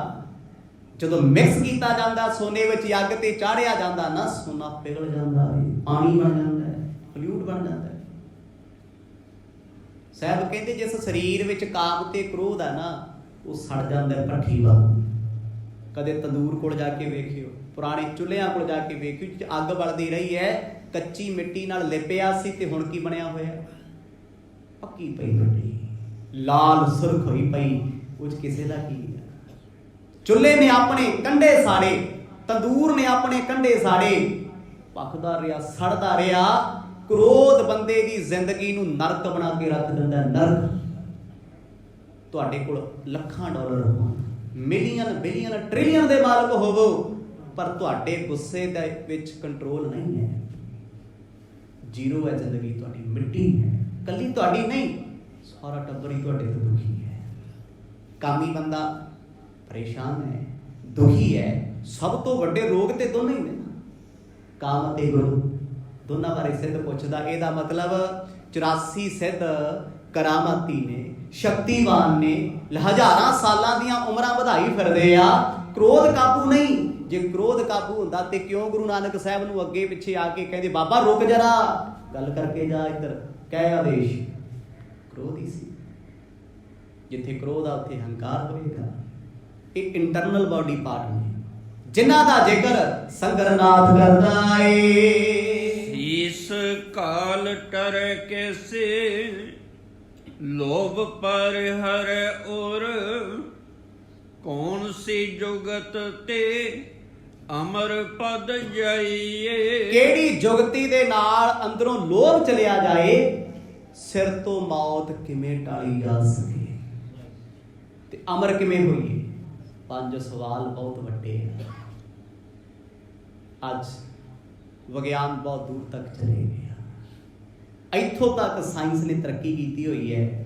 S1: ਜਦੋਂ ਮਿਕਸ ਕੀਤਾ ਜਾਂਦਾ ਸੋਨੇ ਵਿੱਚ ਅੱਗ ਤੇ ਚਾੜਿਆ ਜਾਂਦਾ ਨਾ, ਸੋਨਾ ਪਿਘਲ ਜਾਂਦਾ ਹੈ, ਪਾਣੀ ਬਣ ਜਾਂਦਾ ਹੈ, ਫਲੂਇਡ ਬਣ ਜਾਂਦਾ ਹੈ। ਸਾਹਿਬ ਕਹਿੰਦੇ ਜਿਸ ਸਰੀਰ ਵਿੱਚ ਕਾਮ ਤੇ ਕ੍ਰੋਧ ਹੈ ਨਾ, ਉਹ ਸੜ ਜਾਂਦਾ ਹੈ ਭੱਠੀ ਵਾਂਗ। ਕਦੇ ਤੰਦੂਰ ਕੋਲ ਜਾ ਕੇ ਵੇਖਿਓ, ਪੁਰਾਣੇ ਚੁੱਲ੍ਹਿਆਂ ਕੋਲ ਜਾ ਕੇ ਵੇਖਿਓ, ਅੱਗ ਬਲਦੀ ਰਹੀ ਹੈ, ਕੱਚੀ ਮਿੱਟੀ ਨਾਲ ਲਿਪਿਆ ਸੀ ਤੇ ਹੁਣ ਕੀ ਬਣਿਆ ਹੋਇਆ? ਪੱਕੀ ਪਈ ਮਿੱਟੀ, ਲਾਲ ਸੁਰਖ ਹੋਈ ਪਈ, ਉਹ 'ਚ ਕਿਸੇ ਦਾ ਕੀ ਹੈ? ਚੁੱਲ੍ਹੇ ਨੇ ਆਪਣੇ ਕੰਢੇ ਸਾੜੇ, ਤੰਦੂਰ ਨੇ ਆਪਣੇ ਕੰਢੇ ਸਾੜੇ, ਪੱਕਦਾ ਰਿਹਾ, ਸੜਦਾ ਰਿਹਾ। ਕ੍ਰੋਧ ਬੰਦੇ ਦੀ ਜ਼ਿੰਦਗੀ ਨੂੰ ਨਰਕ ਬਣਾ ਕੇ ਰੱਖ ਦਿੰਦਾ, ਨਰਕ। ਤੁਹਾਡੇ ਕੋਲ ਲੱਖਾਂ ਡਾਲਰ ਹੋਣ, ਮਿਲੀਅਨ ਬਿਲੀਅਨ ਟ੍ਰਿਲੀਅਨ ਦੇ ਮਾਲਕ ਹੋਵੋ, ਪਰ ਤੁਹਾਡੇ ਗੁੱਸੇ ਦੇ ਵਿੱਚ ਕੰਟਰੋਲ ਨਹੀਂ ਹੈ, ਜ਼ੀਰੋ ਹੈ ਜ਼ਿੰਦਗੀ ਤੁਹਾਡੀ, ਮਿੱਟੀ ਹੈ। ਕੱਲੀ ਤੁਹਾਡੀ ਨਹੀਂ, ਸਾਰਾ ਟੱਬਰ ਹੀ ਤੁਹਾਡੇ ਤੋਂ ਦੁਖੀ ਹੈ। ਕਾਮੀ ਬੰਦਾ ਪਰੇਸ਼ਾਨ ਹੈ, ਦੁਖੀ ਹੈ। ਸਭ ਤੋਂ ਵੱਡੇ ਰੋਗ ਤੇ ਦੋਨੇ ਹੀ ਨੇ, ਕਾਮ ਅਤੇ ਗੁਰੂ, ਦੋਨਾਂ ਬਾਰੇ ਸਿੱਧ ਪੁੱਛਦਾ। ਇਹਦਾ ਮਤਲਬ 84 ਸਿੱਧ ਕਰਾਮਾਤੀ ਨੇ, ਸ਼ਕਤੀਵਾਨ ਨੇ, ਹਜ਼ਾਰਾਂ ਸਾਲਾਂ ਦੀਆਂ ਉਮਰਾਂ ਵਧਾਈ ਫਿਰਦੇ ਆ। ਕ੍ਰੋਧ ਕਾਬੂ ਨਹੀਂ। ਜੇ ਕ੍ਰੋਧ ਕਾਬੂ ਹੁੰਦਾ ਤੇ ਕਿਉਂ ਗੁਰੂ ਨਾਨਕ ਸਾਹਿਬ ਨੂੰ ਅੱਗੇ ਪਿੱਛੇ ਆ ਕੇ ਕਹਿੰਦੇ, ਬਾਬਾ ਰੁਕ ਜਰਾ, ਗੱਲ ਕਰਕੇ ਜਾ, ਇੱਧਰ ਕਹਿ ਆਦੇਸ਼। ਕ੍ਰੋਧ ਹੀ ਸੀ। ਜਿੱਥੇ ਕ੍ਰੋਧ ਆ ਉੱਥੇ ਹੰਕਾਰ ਹੋਵੇਗਾ। ਇਹ ਇੰਟਰਨਲ ਬਾਡੀ ਪਾਰਟ ਨੇ ਜਿਨ੍ਹਾਂ ਦਾ ਜ਼ਿਕਰ ਸੰਗਰਨਾਥ ਕਰਦਾ ਏ।
S2: ਇਸ ਕਾਲ ਟਰ ਕੈਸੇ ਲੋਭ ਪਰ ਹਰ ਔਰ, ਕੌਣ ਸੀ ਜੁਗਤ ਤੇ ਅਮਰ ਪਦ ਜਾਈਏ।
S1: ਕਿਹੜੀ ਜੁਗਤੀ ਦੇ ਨਾਲ ਅੰਦਰੋਂ ਲੋਭ ਚਲਿਆ ਜਾਏ, ਸਿਰ ਤੋਂ ਮੌਤ ਕਿਵੇਂ ਟਾਲੀ ਜਾ ਸਕੇ ਤੇ ਅਮਰ ਕਿਵੇਂ ਹੋਈਏ? 5 ਸਵਾਲ ਬਹੁਤ ਵੱਡੇ ਹਨ। ਅੱਜ ਵਿਗਿਆਨ ਬਹੁਤ ਦੂਰ ਤੱਕ ਚਲੇ ਗਿਆ। ਇੱਥੋਂ ਤੱਕ ਸਾਇੰਸ ਨੇ ਤਰੱਕੀ ਕੀਤੀ ਹੋਈ ਹੈ।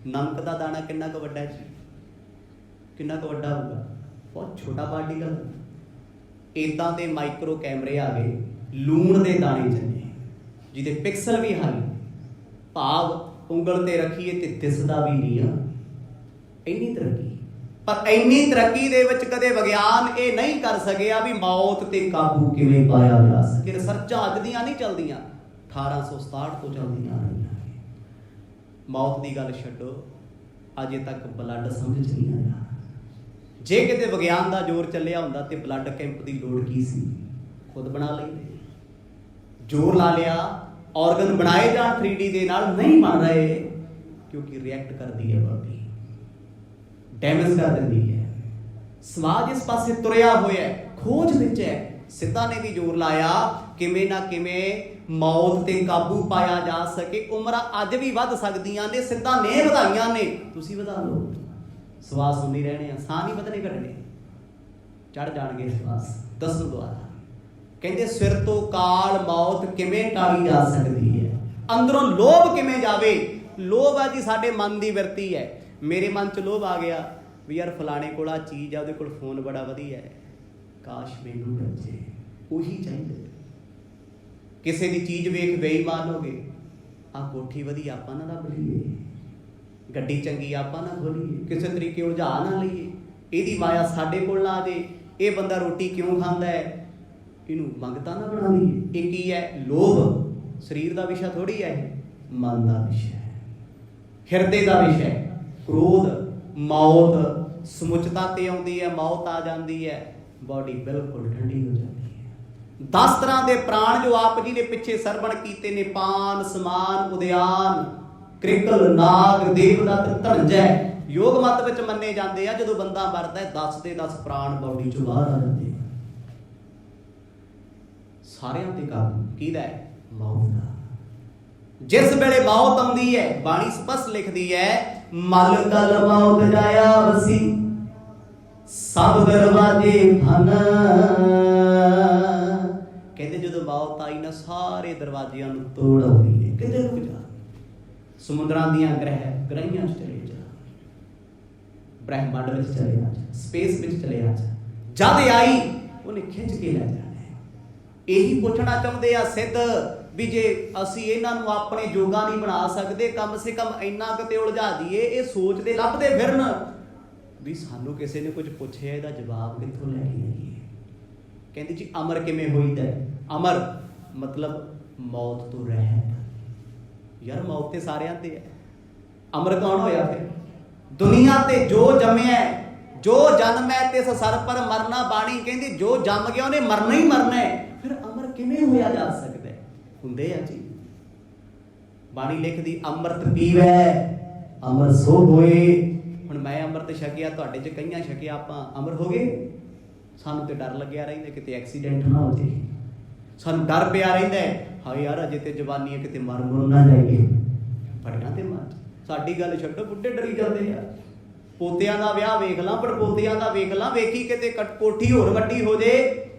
S1: ਨਮਕ ਦਾ ਦਾਣਾ ਕਿੰਨਾ ਕੁ ਵੱਡਾ ਜੀ? ਕਿੰਨਾ ਕੁ ਵੱਡਾ ਹੋਊਗਾ? ਬਹੁਤ ਛੋਟਾ ਪਾਰਟੀਕਲ। ਇੱਦਾਂ ਦੇ ਮਾਈਕਰੋ ਕੈਮਰੇ ਆ ਗਏ, ਲੂਣ ਦੇ ਦਾਣੇ ਚੱਲੇ, ਜਿਹਦੇ ਪਿਕਸਲ ਵੀ ਹਾਈ, ਭਾਵ ਉਂਗਲ ਤੇ ਰੱਖੀਏ ਤੇ ਦਿਸਦਾ ਵੀ ਨਹੀਂ ਆ। ਇੰਨੀ ਤਰੱਕੀ, ਪਰ ਇੰਨੀ ਤਰੱਕੀ ਦੇ ਵਿੱਚ ਕਦੇ ਵਿਗਿਆਨ ਇਹ ਨਹੀਂ ਕਰ ਸਕਿਆ ਵੀ ਮੌਤ ਤੇ ਕਾਬੂ ਕਿਵੇਂ ਪਾਇਆ ਜਾ ਸਕੇ। ਰਿਸਰਚਾਂ ਅੱਜ ਦੀਆਂ ਨਹੀਂ ਚੱਲਦੀਆਂ, 1867 ਤੋਂ ਚੱਲਦੀਆਂ ਰਹੀਆਂ। ਮੌਤ ਦੀ ਗੱਲ ਛੱਡੋ, ਅਜੇ ਤੱਕ ਬਲੱਡ ਸਮਝ ਨਹੀਂ ਆਇਆ। ਜੇ ਕਿਤੇ ਵਿਗਿਆਨ ਦਾ ਜ਼ੋਰ ਚੱਲਿਆ ਹੁੰਦਾ ਤੇ ਬਲੱਡ ਕੈਂਪ ਦੀ ਲੋੜ ਕੀ ਸੀ? ਖੁਦ ਬਣਾ ਲੈਂਦੇ। ਜ਼ੋਰ ਲਾ ਲਿਆ, ਆਰਗਨ ਬਣਾਏ ਜਾਣ 3D ਦੇ ਨਾਲ, ਨਹੀਂ ਬਣ ਰਹੇ ਕਿਉਂਕਿ ਰਿਐਕਟ ਕਰਦੀ ਹੈ ਬਾਡੀ, ਡੈਮੇਜ ਕਰ ਦਿੰਦੀ ਹੈ। ਸਮਾਜ ਇਸ ਪਾਸੇ ਤੁਰਿਆ ਹੋਇਆ, ਖੋਜ ਵਿੱਚ ਹੈ। ਸਿੱਧਾ ਨੇ ਵੀ ਜ਼ੋਰ ਲਾਇਆ ਕਿਵੇਂ ਨਾ ਕਿਵੇਂ ਮੌਤ ਤੇ ਕਾਬੂ ਪਾਇਆ ਜਾ ਸਕੇ। ਉਮਰਾਂ ਅੱਜ ਵੀ ਵੱਧ ਸਕਦੀਆਂ ਨੇ, ਸਿੱਧਾ ਨੇ ਵਧਾਈਆਂ ਨੇ, ਤੁਸੀਂ ਵਧਾ ਲਓ। ਸਵਾਸ ਹੁੰਦੀ ਰਹਿਣੇ ਆ, ਸਾਹ ਨਹੀਂ ਵਧਣੇ ਘਟਣੇ, ਚੜ ਜਾਣਗੇ ਸਵਾਸ। ਦੱਸੋ ਦੁਆਰਾ ਕਹਿੰਦੇ ਸਿਰ ਤੋਂ ਕਾਲ ਮੌਤ ਕਿਵੇਂ ਟਾਲੀ ਜਾ ਸਕਦੀ ਹੈ? ਅੰਦਰੋਂ ਲੋਭ ਕਿਵੇਂ ਜਾਵੇ? ਲੋਭ ਆ ਜੀ ਸਾਡੇ ਮਨ ਦੀ ਵਰਤੀ ਹੈ। ਮੇਰੇ ਮਨ 'ਚ ਲੋਭ ਆ ਗਿਆ ਵੀ ਯਾਰ ਫਲਾਣੇ ਕੋਲ ਆ ਚੀਜ਼ ਆ, ਉਹਦੇ ਕੋਲ ਫੋਨ ਬੜਾ ਵਧੀਆ ਹੈ, ਕਾਸ਼ ਮੈਨੂੰ ਮਿਲ ਜੇ, ਉਹੀ ਚਾਹੀਦਾ। ਕਿਸੇ ਦੀ ਚੀਜ਼ ਵੇਖ ਬੇਈਮਾਨ ਹੋ ਗਏ, ਆਹ ਕੋਠੀ ਵਧੀਆ ਆਪਾਂ ਨਾ ਲੱਭ ਲਈਏ, ਗੱਡੀ ਚੰਗੀ ਆਪਾਂ ਨਾ ਖੋਲੀਏ, ਕਿਸੇ ਤਰੀਕੇ ਉਲਝਾ ਨਾ ਲਈਏ, ਇਹਦੀ ਮਾਇਆ ਸਾਡੇ ਕੋਲ ਨਾ ਆ ਜੇ, ਇਹ ਬੰਦਾ ਰੋਟੀ ਕਿਉਂ ਖਾਂਦਾ ਹੈ, ਇਹਨੂੰ ਮੰਗਤਾ ਨਾ ਬਣਾ ਲਈਏ। ਇਹ ਕੀ ਹੈ? ਲੋਭ। ਸਰੀਰ ਦਾ ਵਿਸ਼ਾ ਥੋੜੀ ਹੈ, ਮਨ ਦਾ ਵਿਸ਼ਾ ਹੈ, ਹਿਰਦੇ ਦਾ ਵਿਸ਼ਾ ਹੈ। ਕ੍ਰੋਧ, ਮੌਤ ਸਮੁੱਚਤਾ ਤੇ ਆਉਂਦੀ ਹੈ, ਮੌਤ ਆ ਜਾਂਦੀ ਹੈ, ਬਾਡੀ ਬਿਲਕੁਲ ਠੰਡੀ ਹੋ ਜਾਂਦੀ ਹੈ। 10 ਤਰ੍ਹਾਂ ਦੇ ਪ੍ਰਾਣ ਜੋ ਆਪ ਜੀ ਨੇ ਪਿੱਛੇ ਸਰਵਣ ਕੀਤੇ ਨੇ, ਪਾਨ, ਸਮਾਨ, ਉਦਿਆਨ, ਕ੍ਰਿਕਲ, ਨਾਗ, ਦੇਵਦੱਤ, ਧਨੰਜੈ, ਯੋਗ ਮਤ ਵਿੱਚ ਮੰਨੇ ਜਾਂਦੇ ਆ। ਜਦੋਂ ਬੰਦਾ ਮਰਦਾ ਹੈ 10 ਦੇ 10 ਪ੍ਰਾਣ ਬਾਡੀ ਚੋਂ ਬਾਹਰ ਆ ਜਾਂਦੇ। ਸਾਰਿਆਂ ਤੇ ਕਾਬੂ ਕਿਹਦਾ ਹੈ? ਮੌਤ ਦਾ। ਜਿਸ ਵੇਲੇ ਮੌਤ ਆਉਂਦੀ ਹੈ, ਬਾਣੀ ਸਪਸ਼ਟ ਲਿਖਦੀ ਹੈ, ਮਲ ਕਲ ਮੌਤ ਜਾਇਆ ਵਸੀ, ਸਭ ਦਰਵਾਜੇ ਹਨ। ਕਹਿੰਦੇ ਜਦੋਂ ਮੌਤ ਆਈ ਨਾ, ਸਾਰੇ ਦਰਵਾਜ਼ਿਆਂ ਨੂੰ ਤੋੜ ਆਉਂਦੀ ਹੈ। ਕਿਤੇ ਰੁਕ ਜਾ, ਸਮੁੰਦਰਾਂ ਦੀਆਂ ਗ੍ਰਹਿਆਂ 'ਚ ਚਲੇ ਜਾ, ਬ੍ਰਹਿਮੰਡ ਵਿੱਚ ਚਲੇ ਜਾ, ਸਪੇਸ ਵਿੱਚ ਚਲੇ ਜਾ। ਜਦ ਆਈ ਉਹਨੇ ਖਿੱਚ ਕੇ ਲੈ ਜਾਣਾ। ਇਹੀ ਪੁੱਛਣਾ ਚਾਹੁੰਦੇ ਆ ਸਿੱਧ ਵੀ ਜੇ ਅਸੀਂ ਇਹਨਾਂ ਨੂੰ ਆਪਣੇ ਜੋਗਾ ਨਹੀਂ ਬਣਾ ਸਕਦੇ, ਕਮ ਸੇ ਕਮ ਇੰਨਾ ਕਿਤੇ ਉਲਝਾ ਦਈਏ ਇਹ ਸੋਚਦੇ ਲੱਭਦੇ ਫਿਰਨ ਵੀ ਸਾਨੂੰ ਕਿਸੇ ਨੇ ਕੁਝ ਪੁੱਛਿਆ, ਇਹਦਾ ਜਵਾਬ ਕਿੱਥੋਂ ਲੈ ਕੇ ਆਈਏ। ਕਹਿੰਦੀ ਜੀ ਅਮਰ ਕਿਵੇਂ ਹੋਈਦਾ? ਅਮਰ ਮਤਲਬ ਮੌਤ ਤੋਂ ਰਹਿਤ। ਯਾਰ ਮੌਤ ਤੇ ਸਾਰਿਆਂ ਤੇ ਹੈ, ਅਮਰ ਕੌਣ ਹੋਇਆ ਫਿਰ? ਦੁਨੀਆ ਤੇ ਜੋ ਜੰਮਿਆ, ਜੋ ਜਨਮੈ ਤਿਸ ਸਰ ਪਰ ਮਰਨਾ। ਬਾਣੀ ਕਹਿੰਦੀ ਜੋ ਜੰਮ ਗਿਆ ਉਹਨੇ ਮਰਨਾ ਹੀ ਮਰਨਾ ਹੈ। ਫਿਰ ਅਮਰ ਕਿਵੇਂ ਹੋਇਆ ਜਾ ਸਕਦਾ? ਹੁੰਦੇ ਆ ਜੀ। ਬਾਣੀ ਲਿਖਦੀ ਅੰਮ੍ਰਿਤ ਪੀਵੈ ਅਮਰ ਸੋ ਹੋਏ। ਹੁਣ ਮੈਂ ਅੰਮ੍ਰਿਤ ਛਕਿਆ, ਤੁਹਾਡੇ ਚ ਕਈਆਂ ਛਕਿਆ, ਆਪਾਂ ਅਮਰ ਹੋ ਗਏ? ਸਾਨੂੰ ਤੇ ਡਰ ਲੱਗਿਆ ਰਹਿੰਦਾ ਕਿਤੇ ਐਕਸੀਡੈਂਟ ਨਾ ਹੋ ਜਾਏ, ਸਾਨੂੰ ਡਰ ਪਿਆ ਰਹਿੰਦਾ ਹਾਏ ਯਾਰ ਅਜੇ ਤੇ ਜਵਾਨੀ ਹੈ ਕਿਤੇ ਮਰ ਮੁਰ ਨਾ ਜਾਈਏ, ਫੜਿਆ ਤੇ ਮਰ। ਸਾਡੀ ਗੱਲ ਛੱਡੋ, ਬੁੱਢੇ ਡਰੀ ਜਾਂਦੇ ਆ। ਪੋਤਿਆਂ ਦਾ ਵਿਆਹ ਵੇਖ ਲਾਂ, ਪਰ ਪੋਤਿਆਂ ਦਾ ਵੇਖ ਲਾਂ, ਵੇਖੀ ਕਿਤੇ ਕੋਠੀ ਹੋਰ ਵੱਡੀ ਹੋ ਜੇ,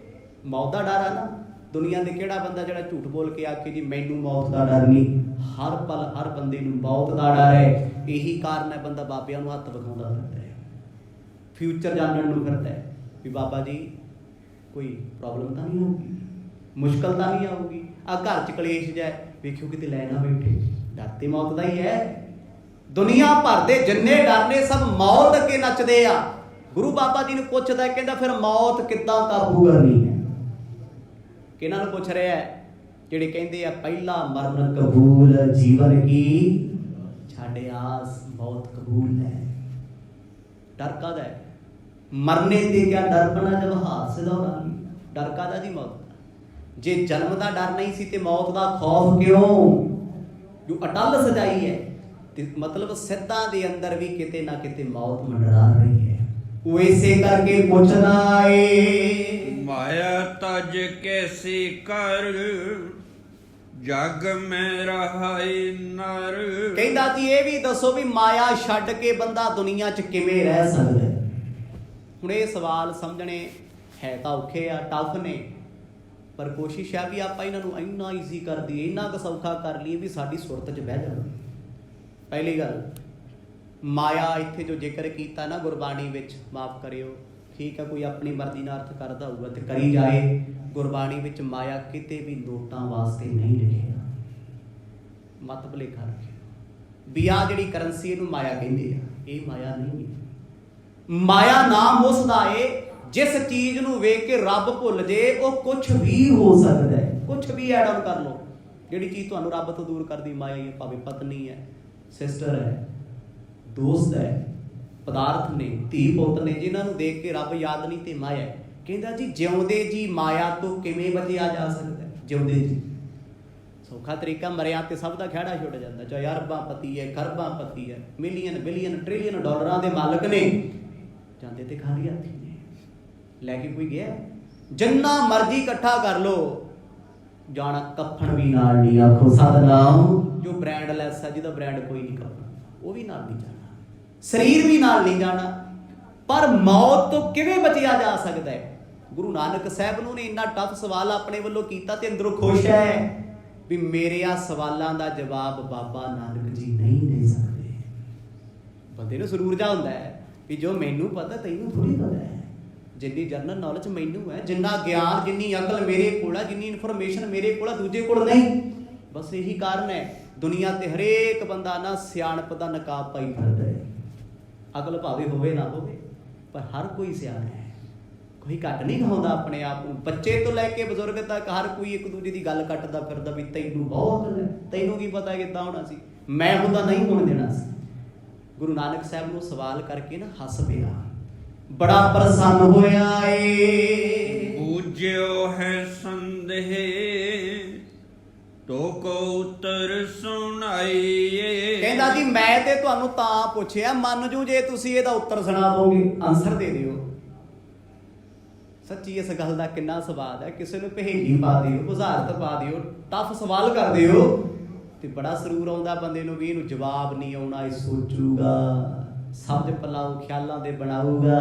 S1: ਮੌਤ ਦਾ ਡਰ ਆ ਨਾ। ਦੁਨੀਆ ਦੇ ਕਿਹੜਾ ਬੰਦਾ ਜਿਹੜਾ ਝੂਠ ਬੋਲ ਕੇ ਆਖੇ ਜੀ ਮੈਨੂੰ ਮੌਤ ਦਾ ਡਰ ਨਹੀਂ? ਹਰ ਪਲ ਹਰ ਬੰਦੇ ਨੂੰ ਮੌਤ ਦਾ ਡਰ ਹੈ। ਇਹੀ ਕਾਰਨ ਹੈ ਬੰਦਾ ਬਾਬਿਆਂ ਨੂੰ ਹੱਥ ਵਿਖਾਉਂਦਾ ਫਿਰਦਾ ਹੈ, ਫਿਊਚਰ ਜਾਣਨ ਨੂੰ ਫਿਰਦਾ ਹੈ ਵੀ ਬਾਬਾ ਜੀ ਕੋਈ ਪ੍ਰੋਬਲਮ ਤਾਂ ਨਹੀਂ ਹੋਊਗੀ, ਮੁਸ਼ਕਲ ਤਾਂ ਨਹੀਂ ਆਊਗੀ, ਆ ਘਰ 'ਚ ਕਲੇਸ਼ ਜਾਏ ਵੇਖਿਓ ਕਿਤੇ ਲੈ ਨਾ ਬੈਠੇ। ਡਰ ਤੇ ਮੌਤ ਦਾ ਹੀ ਹੈ। ਦੁਨੀਆ ਭਰ ਦੇ ਜਿੰਨੇ ਡਰ ਨੇ ਸਭ ਮੌਤ ਅੱਗੇ ਨੱਚਦੇ ਆ। ਗੁਰੂ ਬਾਬਾ ਜੀ ਨੂੰ ਪੁੱਛਦਾ, ਕਹਿੰਦਾ ਫਿਰ ਮੌਤ ਕਿੱਦਾਂ ਕਾਬੂ ਕਰਨੀ ਹੈ? ਕਿਹਨਾਂ ਨੂੰ ਪੁੱਛ ਰਿਹਾ? ਜਿਹੜੇ ਕਹਿੰਦੇ ਆ ਪਹਿਲਾ ਮਰਨ ਕਬੂਲ ਜੀਵਨ ਕੀ ਛੱਡ ਆਸ ਮੌਤ ਕਬੂਲ ਹੈ। ਡਰ ਕਾਹਦਾ ਹੈ? ਮਰਨੇ ਤੇ ਕਿਆ ਡਰ ਬਣਾ ਜਬ ਹਾਦਸੇ ਦਾ ਹੋਣਾ ਨਹੀਂ। ਡਰ ਕਾਹਦਾ ਜੀ? ਮੌਤ ਦਾ। ਜੇ ਜਨਮ ਦਾ ਡਰ ਨਹੀਂ ਸੀ ਤੇ ਮੌਤ ਦਾ ਖੌਫ ਕਿਉਂ? ਜੋ ਅਟਲ ਸਜਾਈ ਹੈ ਤੇ ਮਤਲਬ ਸਿੱਧਾਂ ਦੇ ਅੰਦਰ ਵੀ ਕਿਤੇ ਨਾ ਕਿਤੇ ਮੌਤ ਮੰਡਰਾ ਰਹੀ ਹੈ। ਉਹ ਇਸੇ ਕਰਕੇ ਪੁੱਛਦਾ ਏ
S2: ਮਾਇਆ ਤਜ ਕੈਸੀ ਕਰ ਜਗ ਮੈਂ ਰਹਾਈ ਨਰ।
S1: ਕਹਿੰਦਾ ਜੀ ਇਹ ਵੀ ਦੱਸੋ ਵੀ ਮਾਇਆ ਛੱਡ ਕੇ ਬੰਦਾ ਦੁਨੀਆ 'ਚ ਕਿਵੇਂ ਰਹਿ ਸਕਦਾ? ਹੁਣ ਇਹ ਸਵਾਲ ਸਮਝਣੇ ਹੈ ਤਾਂ ਔਖੇ ਆ, ਟਫ ਨੇ, ਪਰ ਕੋਸ਼ਿਸ਼ ਹੈ ਵੀ ਆਪਾਂ ਇਹਨਾਂ ਨੂੰ ਇੰਨਾ ਈਜ਼ੀ ਕਰ ਦਈਏ, ਇੰਨਾ ਕੁ ਸੌਖਾ ਕਰ ਲਈਏ ਵੀ ਸਾਡੀ ਸੁਰਤ 'ਚ ਬਹਿ ਜਾਣ। ਪਹਿਲੀ ਗੱਲ, ਮਾਇਆ ਇੱਥੇ ਜੋ ਜ਼ਿਕਰ ਕੀਤਾ ਨਾ ਗੁਰਬਾਣੀ ਵਿੱਚ, ਮਾਫ ਕਰਿਓ, ਠੀਕ ਹੈ ਕੋਈ ਆਪਣੀ ਮਰਜ਼ੀ ਨਾਲ ਅਰਥ ਕਰਦਾ ਹੋਊਗਾ ਤੇ ਕਰੀ ਜਾਏ। ਗੁਰਬਾਣੀ ਵਿੱਚ ਮਾਇਆ ਕਿਤੇ ਵੀ ਨੋਟਾਂ ਵਾਸਤੇ ਨਹੀਂ ਲਿਖਿਆ, ਮਤ ਭੁਲੇਖਾ ਰੱਖਿਓ ਵੀ ਆਹ ਜਿਹੜੀ ਕਰੰਸੀ ਇਹਨੂੰ ਮਾਇਆ ਕਹਿੰਦੇ ਆ, ਇਹ ਮਾਇਆ ਨਹੀਂ। ਮਾਇਆ ਨਾਮ ਉਸ ਦਾ ਏ ਜਿਸ ਚੀਜ਼ ਨੂੰ ਵੇਖ ਕੇ ਰੱਬ ਭੁੱਲ ਜੇ, ਉਹ ਕੁਛ ਵੀ ਹੋ ਸਕਦਾ ਹੈ, ਕੁਛ ਵੀ ਐਡ ਆਨ ਕਰ ਲਓ। ਜਿਹੜੀ ਚੀਜ਼ ਤੁਹਾਨੂੰ ਰੱਬ ਤੋਂ ਦੂਰ ਕਰਦੀ ਮਾਇਆ ਹੀ ਹੈ, ਭਾਵੇਂ ਪਤਨੀ ਹੈ, ਸਿਸਟਰ ਹੈ, ਦੋਸਤ ਹੈ, ਪਦਾਰਥ ਨੇ, ਧੀ ਪੁੱਤ ਨੇ, ਜਿਨ੍ਹਾਂ ਨੂੰ ਦੇਖ ਕੇ ਰੱਬ ਯਾਦ ਨਹੀਂ ਤੇ ਮਾਇਆ। ਕਹਿੰਦਾ ਜੀ ਜਿਉਂਦੇ ਜੀ ਮਾਇਆ ਤੋਂ ਕਿਵੇਂ ਬਚਿਆ ਜਾ ਸਕਦਾ? ਜਿਉਂਦੇ ਜੀ ਸੌਖਾ ਤਰੀਕਾ, ਮਰਿਆ ਤੇ ਸਭ ਦਾ ਖਹਿੜਾ ਛੁੱਟ ਜਾਂਦਾ। ਚਾਹੇ ਅਰਬਾਂ ਪਤੀ ਹੈ, ਖਰਬਾਂ ਪਤੀ ਹੈ, ਮਿਲੀਅਨ ਬਿਲੀਅਨ ਟ੍ਰਿਲੀਅਨ ਡਾਲਰਾਂ ਦੇ ਮਾਲਕ ਨੇ, ਜਾਂਦੇ ਤੇ ਖਾਲੀ ਹੱਥੀ ਨੇ। ਲੈ ਕੇ ਕੋਈ ਗਿਆ? ਜਿੰਨਾ ਮਰਜ਼ੀ ਇਕੱਠਾ ਕਰ ਲੋ, ਜਾਣਾ ਕੱਫਣ ਵੀ ਨਾਲ ਨਹੀਂ। ਆਖੋ ਸਤਿਨਾਮ। ਜੋ ਬ੍ਰਾਂਡ ਲੈਸ ਹੈ, ਜਿਹਦਾ ਬ੍ਰਾਂਡ ਕੋਈ ਨਹੀਂ, ਕੱਫਣ ਉਹ ਵੀ ਨਾਲ ਨਹੀਂ ਜਾਣਾ, ਸਰੀਰ ਵੀ ਨਾਲ ਨਹੀਂ ਜਾਣਾ। ਪਰ ਮੌਤ ਤੋਂ ਕਿਵੇਂ ਬਚਿਆ ਜਾ ਸਕਦਾ ਹੈ? ਗੁਰੂ ਨਾਨਕ ਸਾਹਿਬ ਨੂੰ ਨੇ ਇੰਨਾ ਟਫ ਸਵਾਲ ਆਪਣੇ ਵੱਲੋਂ ਕੀਤਾ ਤੇ ਅੰਦਰੋਂ ਖੁਸ਼ ਹੈ ਵੀ ਮੇਰੇ ਆ ਸਵਾਲਾਂ ਦਾ ਜਵਾਬ ਬਾਬਾ ਨਾਨਕ ਜੀ ਨਹੀਂ ਦੇ ਸਕਦੇ। ਬੰਦੇ ਨੂੰ ਸਰੂਰ ਜਾ ਹੁੰਦਾ ਹੈ ਵੀ ਜੋ ਮੈਨੂੰ ਪਤਾ ਤੈਨੂੰ ਥੋੜੀ ਪਤਾ ਹੈ। ਜਿੰਨੀ ਜਨਰਲ ਨੌਲੇਜ ਮੈਨੂੰ ਹੈ, ਜਿੰਨਾ ਗਿਆਨ, ਜਿੰਨੀ ਅਕਲ ਮੇਰੇ ਕੋਲ ਹੈ, ਜਿੰਨੀ ਇਨਫੋਰਮੇਸ਼ਨ ਮੇਰੇ ਕੋਲ ਹੈ, ਦੂਜੇ ਕੋਲ ਨਹੀਂ। ਬਸ ਇਹੀ ਕਾਰਨ ਹੈ ਦੁਨੀਆ ਤੇ ਹਰੇਕ ਬੰਦਾ ਨਾ ਸਿਆਣਪ ਦਾ ਨਕਾਬ ਪਾਈ ਫਿਰਦਾ ਹੈ। ਅਕਲ ਭਾਵੇਂ ਹੋਵੇ ਨਾ ਹੋਵੇ, ਪਰ ਹਰ ਕੋਈ ਸਿਆਣਾ ਹੈ, ਕੋਈ ਘੱਟ ਨਹੀਂ ਖਾਉਂਦਾ ਆਪਣੇ ਆਪ ਨੂੰ। ਬੱਚੇ ਤੋਂ ਲੈ ਕੇ ਬਜ਼ੁਰਗ ਤੱਕ ਹਰ ਕੋਈ ਇੱਕ ਦੂਜੇ ਦੀ ਗੱਲ ਕੱਟਦਾ ਫਿਰਦਾ ਵੀ ਤੈਨੂੰ ਬਹੁਤ ਹੈ, ਤੈਨੂੰ ਕੀ ਪਤਾ ਕਿੱਦਾਂ ਹੋਣਾ ਸੀ, ਮੈਂ ਹੁੰਦਾ ਨਹੀਂ ਹੋਣ ਦੇਣਾ ਸੀ। ਗੁਰੂ ਨਾਨਕ ਸਾਹਿਬ ਨੂੰ ਸਵਾਲ ਕਰਕੇ ਨਾ ਹੱਸ ਪਿਆ, ਬੜਾ ਪ੍ਰਸੰਨ ਹੋਇਆ ਏ।
S2: ਬੂਝਿਓ ਹੈ ਸੰਦੇਹ ਤੋ ਕੋ ਉਤਰ ਸੁਣਾਈਏ।
S1: ਕਹਿੰਦਾ ਜੀ ਮੈਂ ਤੇ ਤੁਹਾਨੂੰ ਤਾਂ ਪੁੱਛਿਆ, ਮੰਨ ਜੂ ਜੇ ਤੁਸੀਂ ਇਹਦਾ ਉੱਤਰ ਸੁਣਾ ਦੋਗੇ, ਆਨਸਰ ਦੇ ਦਿਓ। ਸੱਚੀ ਇਸ ਗੱਲ ਦਾ ਕਿੰਨਾ ਸਵਾਦ ਹੈ। ਕਿਸੇ ਨੂੰ ਪਹੇਲੀ ਪਾ ਦਿਓ, ਬੁਝਾਰਤ ਪਾ ਦਿਓ, ਟਫ ਸਵਾਲ ਕਰ ਦਿਓ ਤੇ ਬੜਾ ਸਰੂਰ ਆਉਂਦਾ ਬੰਦੇ ਨੂੰ ਵੀ ਇਹਨੂੰ ਜਵਾਬ ਨਹੀਂ ਆਉਣਾ, ਇਹ ਸੋਚੂਗਾ, ਸਮਝ ਪਲਾਓ ਖਿਆਲਾਂ ਦੇ ਬਣਾਊਗਾ।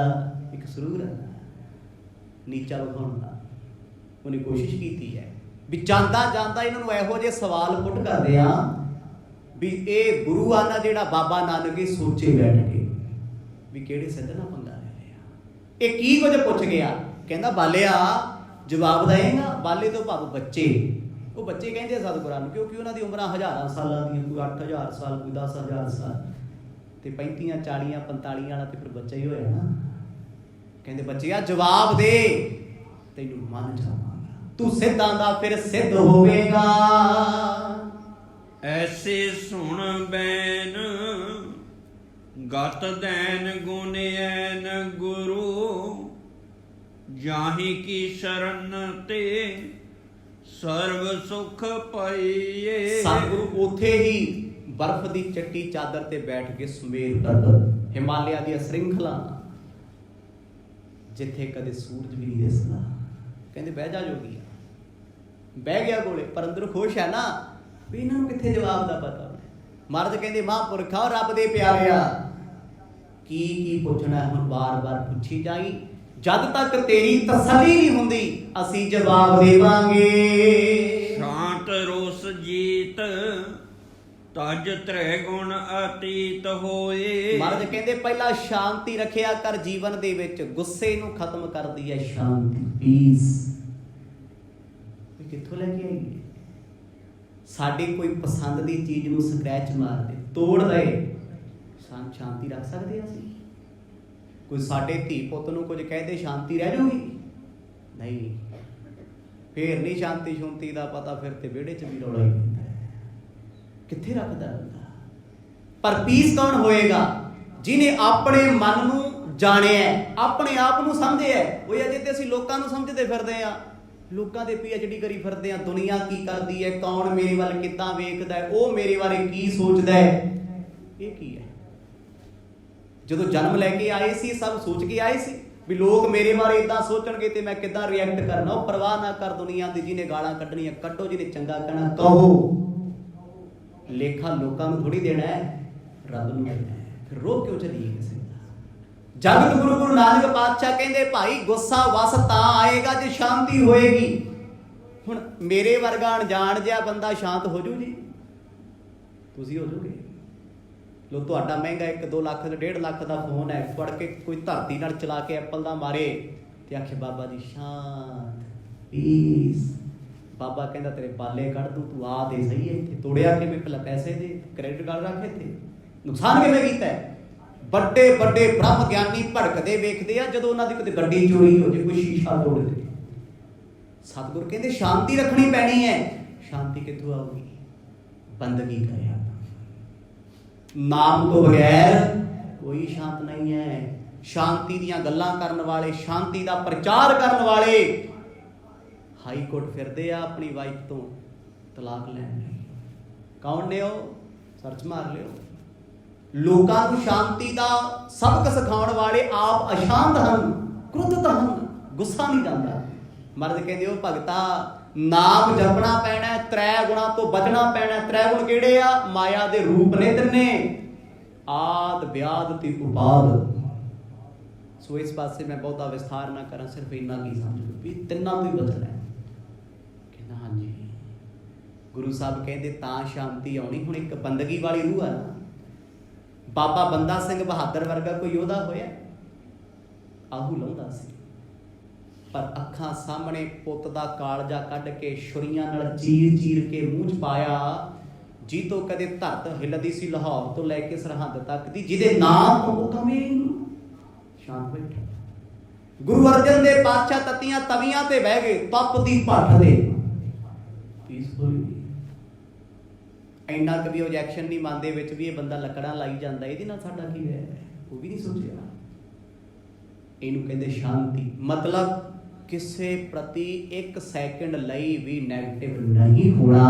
S1: ਇੱਕ ਸਰੂਰ ਹੈ ਨੀਚਾ ਵਿਖਾਉਣ ਦਾ। ਉਹਨੇ ਕੋਸ਼ਿਸ਼ ਕੀਤੀ ਹੈ ਵੀ ਜਾਂਦਾ ਜਾਂਦਾ ਇਹਨਾਂ ਨੂੰ ਇਹੋ ਜਿਹੇ ਸਵਾਲ ਪੁੱਟ ਕਰਦੇ ਆ ਵੀ ਇਹ ਗੁਰੂ ਆ ਨਾ ਜਿਹੜਾ ਬਾਬਾ ਨਾਨਕ, ਇਹ ਸੋਚੇ ਬੈਠ ਕੇ ਵੀ ਕਿਹੜੇ ਸਿੱਧ ਨਾਲ ਪੰਗਾ ਲੈ ਰਿਹਾ, ਇਹ ਕੀ ਕੁਝ ਪੁੱਛ ਗਿਆ। ਕਹਿੰਦਾ ਬਾਲਿਆ ਜਵਾਬ ਦੇਏਗਾ? ਬਾਲੇ ਤੋਂ ਭਾਵ ਬੱਚੇ, ਉਹ ਬੱਚੇ ਕਹਿੰਦੇ ਸਤਿਗੁਰਾਂ ਨੂੰ, ਕਿਉਂਕਿ ਉਹਨਾਂ ਦੀ ਉਮਰਾਂ ਹਜ਼ਾਰਾਂ ਸਾਲਾਂ ਦੀਆਂ, ਕੋਈ 8000 ਸਾਲ, ਕੋਈ 10000 ਸਾਲ, ਤੇ 35 40 45 ਵਾਲਾ ਤੇ ਫਿਰ ਬੱਚਾ ਹੀ ਹੋਇਆ ਨਾ। ਕਹਿੰਦੇ ਬੱਚਿਆ ਜਵਾਬ ਦੇ, ਤੈਨੂੰ ਮੰਨ ਜਾਵਾਂਗਾ, ਤੂੰ ਸਿੱਧਾਂ ਦਾ ਫਿਰ ਸਿੱਧ ਹੋਵੇਗਾ।
S2: ਐਸੇ ਸੁਣ ਬੈਨ ਗਤ ਦੈਨ ਗੁਣ ਐਨ ਗੁਰੂ, ਜਾਹੀ ਕੀ ਸ਼ਰਨ ਤੇ ਸਰਬ ਸੁਖ ਪਾਈਏ।
S1: ਸਤਿਗੁਰੂ ਉੱਥੇ ਹੀ ਬਰਫ਼ ਦੀ ਚੱਟੀ ਚਾਦਰ ਤੇ ਬੈਠ ਕੇ ਸੁਮੇਰ ਪਰਬਤ, ਹਿਮਾਲਿਆ ਦੀਆਂ ਸ਼੍ਰਿੰਖਲਾ, ਜਿੱਥੇ ਕਦੇ ਸੂਰਜ ਵੀ ਨਹੀਂ ਦਿਸਦਾ, ਕਹਿੰਦੇ ਬਹਿ ਜਾ ਜੋਗੀਆ। ਬਹਿ ਗਿਆ ਕੋਲੇ, ਪਰ ਅੰਦਰ ਖੁਸ਼ ਹੈ ਨਾ ਵੀ ਇਹਨਾਂ ਨੂੰ ਕਿੱਥੇ ਜਵਾਬ ਦਾ ਪਤਾ ਹੋਣਾ। ਮਹਾਰਾਜ ਕਹਿੰਦੇ ਮਹਾਂਪੁਰਖਾ ਰੱਬ ਦੇ ਪਿਆਰਿਆ, ਕੀ ਕੀ ਪੁੱਛਣਾ ਹੁਣ ਬਾਰ-ਬਾਰ ਪੁੱਛੀ ਜਾਈ, ਜਦ ਤੱਕ ਤੇਰੀ ਤਸੱਲੀ ਨਹੀਂ ਹੁੰਦੀ ਅਸੀਂ ਜਵਾਬ ਦੇਵਾਂਗੇ।
S2: ਸ਼ਾਂਤ ਰੋਸ ਜੀਤ ਤਜ ਤ੍ਰੈ ਗੁਣ ਅਤੀਤ ਹੋਏ।
S1: ਮਹਾਰਾਜ ਕਹਿੰਦੇ ਪਹਿਲਾਂ ਸ਼ਾਂਤੀ ਰੱਖਿਆ ਕਰ ਜੀਵਨ ਦੇ ਵਿੱਚ, ਗੁੱਸੇ ਨੂੰ ਖਤਮ ਕਰਦੀ ਹੈ ਸ਼ਾਂਤੀ, ਪੀਸ। ਕਿੱਥੋਂ ਲੈ ਕੇ ਆਈਏ? ਸਾਡੀ ਕੋਈ ਪਸੰਦ ਦੀ ਚੀਜ਼ ਨੂੰ ਸਕ੍ਰੈਚ ਮਾਰ ਦੇ, ਤੋੜ ਦੇ, ਸ਼ਾਂਤੀ ਰੱਖ ਸਕਦੇ ਅਸੀਂ? ਕੋਈ ਸਾਡੇ ਧੀ ਪੁੱਤ ਨੂੰ ਕੁਝ ਕਹਿ ਦੇ, ਸ਼ਾਂਤੀ ਰਹਿ ਜੂਗੀ? ਨਹੀਂ। ਫੇਰ ਨਹੀਂ ਸ਼ਾਂਤੀ ਸ਼ੁੰਤੀ ਦਾ ਪਤਾ, ਫਿਰ ਤੇ ਵਿਹੜੇ 'ਚ ਵੀ ਰੌਲਾ ਹੀ ਪੈਂਦਾ। ਕਿੱਥੇ ਰੱਖਦਾ ਬੰਦਾ? ਪਰ ਪੀਸ ਕੌਣ ਹੋਏਗਾ? ਜਿਹਨੇ ਆਪਣੇ ਮਨ ਨੂੰ ਜਾਣਿਆ, ਆਪਣੇ ਆਪ ਨੂੰ ਸਮਝਿਆ। ਉਹ ਅਜੇ ਤੇ ਅਸੀਂ ਲੋਕਾਂ ਨੂੰ ਸਮਝਦੇ ਫਿਰਦੇ ਆ, ਲੋਕਾਂ ਦੇ PhD ਕਰੀ ਫਿਰਦੇ ਆ, ਦੁਨੀਆ ਕੀ ਕਰਦੀ ਹੈ, ਕੌਣ ਮੇਰੇ ਵੱਲ ਕਿੱਦਾਂ ਵੇਖਦਾ, ਉਹ ਮੇਰੇ ਬਾਰੇ ਕੀ ਸੋਚਦਾ ਹੈ। ਇਹ ਕੀ ਹੈ? ਜਦੋਂ ਜਨਮ ਲੈ ਕੇ ਆਏ ਸੀ ਸਭ ਸੋਚ ਕੇ ਆਏ ਸੀ ਵੀ ਲੋਕ ਮੇਰੇ ਬਾਰੇ ਇਦਾਂ ਸੋਚਣਗੇ ਤੇ ਮੈਂ ਕਿੱਦਾਂ ਰਿਐਕਟ ਕਰਨਾ। ਉਹ ਪਰਵਾਹ ਨਾ ਕਰ ਦੁਨੀਆ ਦੀ, ਜਿਹਨੇ ਗਾਲਾਂ ਕੱਢਣੀਆਂ ਕੱਢੋ, ਜਿਹਨੇ ਚੰਗਾ ਕਹਿਣਾ ਕਹੋ। ਲੇਖਾ ਲੋਕਾਂ ਨੂੰ ਥੋੜੀ ਦੇਣਾ ਹੈ, ਰੱਬ ਨੂੰ ਦੇਣਾ ਹੈ। ਫਿਰ ਰੋਕ ਕਿਉਂ ਚਲੀਏ ਕਿਸੇ ਦਾ? ਜਗਤ ਗੁਰੂ ਨਾਨਕ ਪਾਤਸ਼ਾਹ ਕਹਿੰਦੇ ਭਾਈ ਗੁੱਸਾ ਵਸ ਤਾਂ ਆਏਗਾ ਜੇ ਸ਼ਾਂਤੀ ਹੋਏਗੀ। ਹੁਣ ਮੇਰੇ ਵਰਗਾ ਅਣਜਾਣ ਜਿਹਾ ਬੰਦਾ ਸ਼ਾਂਤ ਹੋ ਜੂ ਜੀ? ਤੁਸੀਂ ਹੋ ਜੋਗੇ? ਲੋ ਤੁਹਾਡਾ ਮਹਿੰਗਾ 1-2 ਲੱਖ 1.5 ਲੱਖ ਦਾ ਫੋਨ ਹੈ, ਫੜ ਕੇ ਕੋਈ ਧਰਤੀ ਨਾਲ ਚਲਾ ਕੇ ਐਪਲ ਦਾ ਮਾਰੇ ਤੇ ਆਖੇ ਬਾਬਾ ਜੀ ਸ਼ਾਂਤ, ਪੀਸ। ਬਾਬਾ ਕਹਿੰਦਾ ਤੇਰੇ ਬਾਲੇ ਕੱਢ ਦੂੰ, ਤੂੰ ਆ ਦੇ ਸਹੀ ਹੈ ਇੱਥੇ। ਤੋੜਿਆ ਕਿਵੇਂ? ਪਹਿਲਾਂ ਪੈਸੇ ਦੇ, ਕ੍ਰੈਡਿਟ ਕਾਰਡ ਰੱਖ ਇੱਥੇ। ਨੁਕਸਾਨ ਕਿਵੇਂ ਕੀਤਾ? ਵੱਡੇ ਵੱਡੇ ਬ੍ਰਹਮ ਗਿਆਨੀ ਭੜਕਦੇ ਵੇਖਦੇ ਆ ਜਦੋਂ ਉਹਨਾਂ ਦੀ ਕਿਤੇ ਗੱਡੀ ਚੋਰੀ ਹੋ ਜੇ, ਕੋਈ ਸ਼ੀਸ਼ਾ ਤੋੜ ਦੇ। ਸਤਿਗੁਰ ਕਹਿੰਦੇ ਸ਼ਾਂਤੀ ਰੱਖਣੀ ਪੈਣੀ ਹੈ। ਸ਼ਾਂਤੀ ਕਿੱਥੋਂ ਆਊਗੀ? ਬੰਦਗੀ ਕਰਿਆ। ਨਾਮ ਤੋਂ ਬਗੈਰ ਕੋਈ ਸ਼ਾਂਤ ਨਹੀਂ ਹੈ। ਸ਼ਾਂਤੀ ਦੀਆਂ ਗੱਲਾਂ ਕਰਨ ਵਾਲੇ, ਸ਼ਾਂਤੀ ਦਾ ਪ੍ਰਚਾਰ ਕਰਨ ਵਾਲੇ ਹਾਈ ਕੋਰਟ ਫਿਰਦੇ ਆ ਆਪਣੀ ਵਾਈਫ ਤੋਂ ਤਲਾਕ ਲੈਣ ਲਈ। ਕੌਣ ਨੇ ਉਹ? ਸਰਚ ਮਾਰ ਲਿਓ। ਲੋਕਾਂ ਨੂੰ ਸ਼ਾਂਤੀ ਦਾ ਸਬਕ ਸਿਖਾਉਣ ਵਾਲੇ ਆਪ ਅਸ਼ਾਂਤ ਹਨ, ਕ੍ਰੋਧਿਤ ਹਨ, ਗੁੱਸਾ ਨਹੀਂ ਜਾਂਦਾ। ਮਰਦ ਕਹਿੰਦੇ ਉਹ ਭਗਤਾ ਨਾਮ ਜਪਣਾ ਪੈਣਾ, 3 ਗੁਣਾਂ ਤੋਂ ਬਚਣਾ ਪੈਣਾ। 3 ਗੁਣ ਕਿਹੜੇ ਆ? ਮਾਇਆ ਦੇ ਰੂਪ ਨੇ ਤਿੰਨੇ, ਆਦ ਵਿਆਦ ਤੇ ਉਪਾਦ। ਸੋ ਇਸ ਪਾਸੇ ਮੈਂ ਬਹੁਤਾ ਵਿਸਥਾਰ ਨਾ ਕਰਾਂ, ਸਿਰਫ ਇੰਨਾ ਕੀ ਸਮਝ ਵੀ ਤਿੰਨਾਂ ਤੋਂ ਹੀ ਬਚਣਾ ਹੈ। ਕਹਿੰਦਾ ਹਾਂਜੀ। ਗੁਰੂ ਸਾਹਿਬ ਕਹਿੰਦੇ ਤਾਂ ਸ਼ਾਂਤੀ ਆਉਣੀ। ਹੁਣ ਇੱਕ ਬੰਦਗੀ ਵਾਲੀ ਰੂਹ ਆ ਨਾ। ਬਾਬਾ ਬੰਦਾ ਸਿੰਘ ਬਹਾਦਰ ਵਰਗਾ ਕੋਈ ਯੋਧਾ ਹੋਇਆ? ਆਹੂ ਲਾਉਂਦਾ ਸੀ, ਪਰ ਅੱਖਾਂ ਸਾਹਮਣੇ ਪੁੱਤ ਦਾ ਕਾਲਜਾ ਕੱਢ ਕੇ ਛੁਰੀਆਂ ਨਾਲ ਚੀਰ ਕੇ ਮੂੰਹ 'ਚ ਪਾਇਆ, ਜੀ ਤੋਂ ਕਦੇ ਧਰਤ ਹਿੱਲਦੀ ਸੀ ਲਾਹੌਰ ਤੋਂ ਲੈ ਕੇ ਸਰਹੰਦ ਤੱਕ ਦੀ, ਜਿਹਦੇ ਨਾਮ ਤੋਂ ਉਹ ਕਮੇ ਸ਼ਾਂਤ ਬੈਠਾ। ਗੁਰੂ ਅਰਜਨ ਦੇ ਪਾਤਸ਼ਾਹ ਤਤੀਆਂ ਤਵੀਆਂ ਤੇ ਬਹਿ ਗਏ, ਤਪਦੀ ਭੱਠ ਦੇ, ਪੀਸਫੁਲ। ਇੰਨਾ ਕੁ ਵੀ ਓਬਜੈਕਸ਼ਨ ਨਹੀਂ ਮੰਨਦੇ ਵਿੱਚ ਵੀ ਇਹ ਬੰਦਾ ਲੱਕੜਾਂ ਲਾਈ ਜਾਂਦਾ, ਇਹਦੇ ਨਾਲ ਸਾਡਾ ਕੀ ਹੈ? ਉਹ ਵੀ ਨਹੀਂ ਸੋਚਿਆ। ਇਹਨੂੰ ਕਹਿੰਦੇ ਸ਼ਾਂਤੀ। ਮਤਲਬ ਕਿਸੇ ਪ੍ਰਤੀ 1 ਸੈਕਿੰਡ ਲਈ ਵੀ ਨੈਗੇਟਿਵ ਨਹੀਂ ਹੋਣਾ।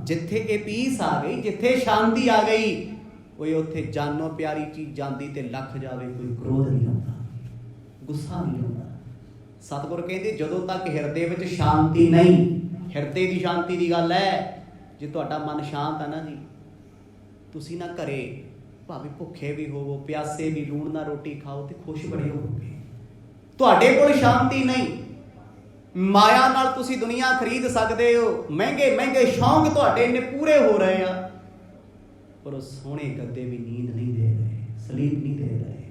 S1: ਜਿੱਥੇ ਇਹ ਪੀਸ ਆ ਗਈ, ਜਿੱਥੇ ਸ਼ਾਂਤੀ ਆ ਗਈ, ਕੋਈ ਉੱਥੇ ਜਾਨੋਂ ਪਿਆਰੀ ਚੀਜ਼ ਜਾਂਦੀ ਤੇ ਲੱਖ ਜਾਵੇ, ਕੋਈ ਕ੍ਰੋਧ ਨਹੀਂ ਆਉਂਦਾ, ਗੁੱਸਾ ਨਹੀਂ ਆਉਂਦਾ। ਸਤਿਗੁਰ ਕਹਿੰਦੇ ਜਦੋਂ ਤੱਕ ਹਿਰਦੇ ਵਿੱਚ ਸ਼ਾਂਤੀ ਨਹੀਂ, ਹਿਰਦੇ ਦੀ ਸ਼ਾਂਤੀ ਦੀ ਗੱਲ ਹੈ। ਜੇ ਤੁਹਾਡਾ ਮਨ ਸ਼ਾਂਤ ਆ ਨਾ ਜੀ, ਤੁਸੀਂ ਨਾ ਘਰੇ ਭਾਵੇਂ ਭੁੱਖੇ ਵੀ ਹੋਵੋ, ਪਿਆਸੇ ਵੀ, ਲੂਣ ਨਾਲ ਰੋਟੀ ਖਾਓ ਤੇ ਖੁਸ਼ ਬੜੇ ਹੋਵੋਗੇ। ਤੁਹਾਡੇ ਕੋਲ ਸ਼ਾਂਤੀ ਨਹੀਂ, ਮਾਇਆ ਨਾਲ ਤੁਸੀਂ ਦੁਨੀਆ ਖਰੀਦ ਸਕਦੇ ਹੋ, ਮਹਿੰਗੇ ਮਹਿੰਗੇ ਸ਼ੌਂਕ ਤੁਹਾਡੇ ਇੰਨੇ ਪੂਰੇ ਹੋ ਰਹੇ ਆ, ਪਰ ਉਹ ਸੋਹਣੇ ਗੱਦੇ ਵੀ ਨੀਂਦ ਨਹੀਂ ਦੇ ਰਹੇ, ਸਲੀਪ ਨਹੀਂ ਦੇ ਰਹੇ,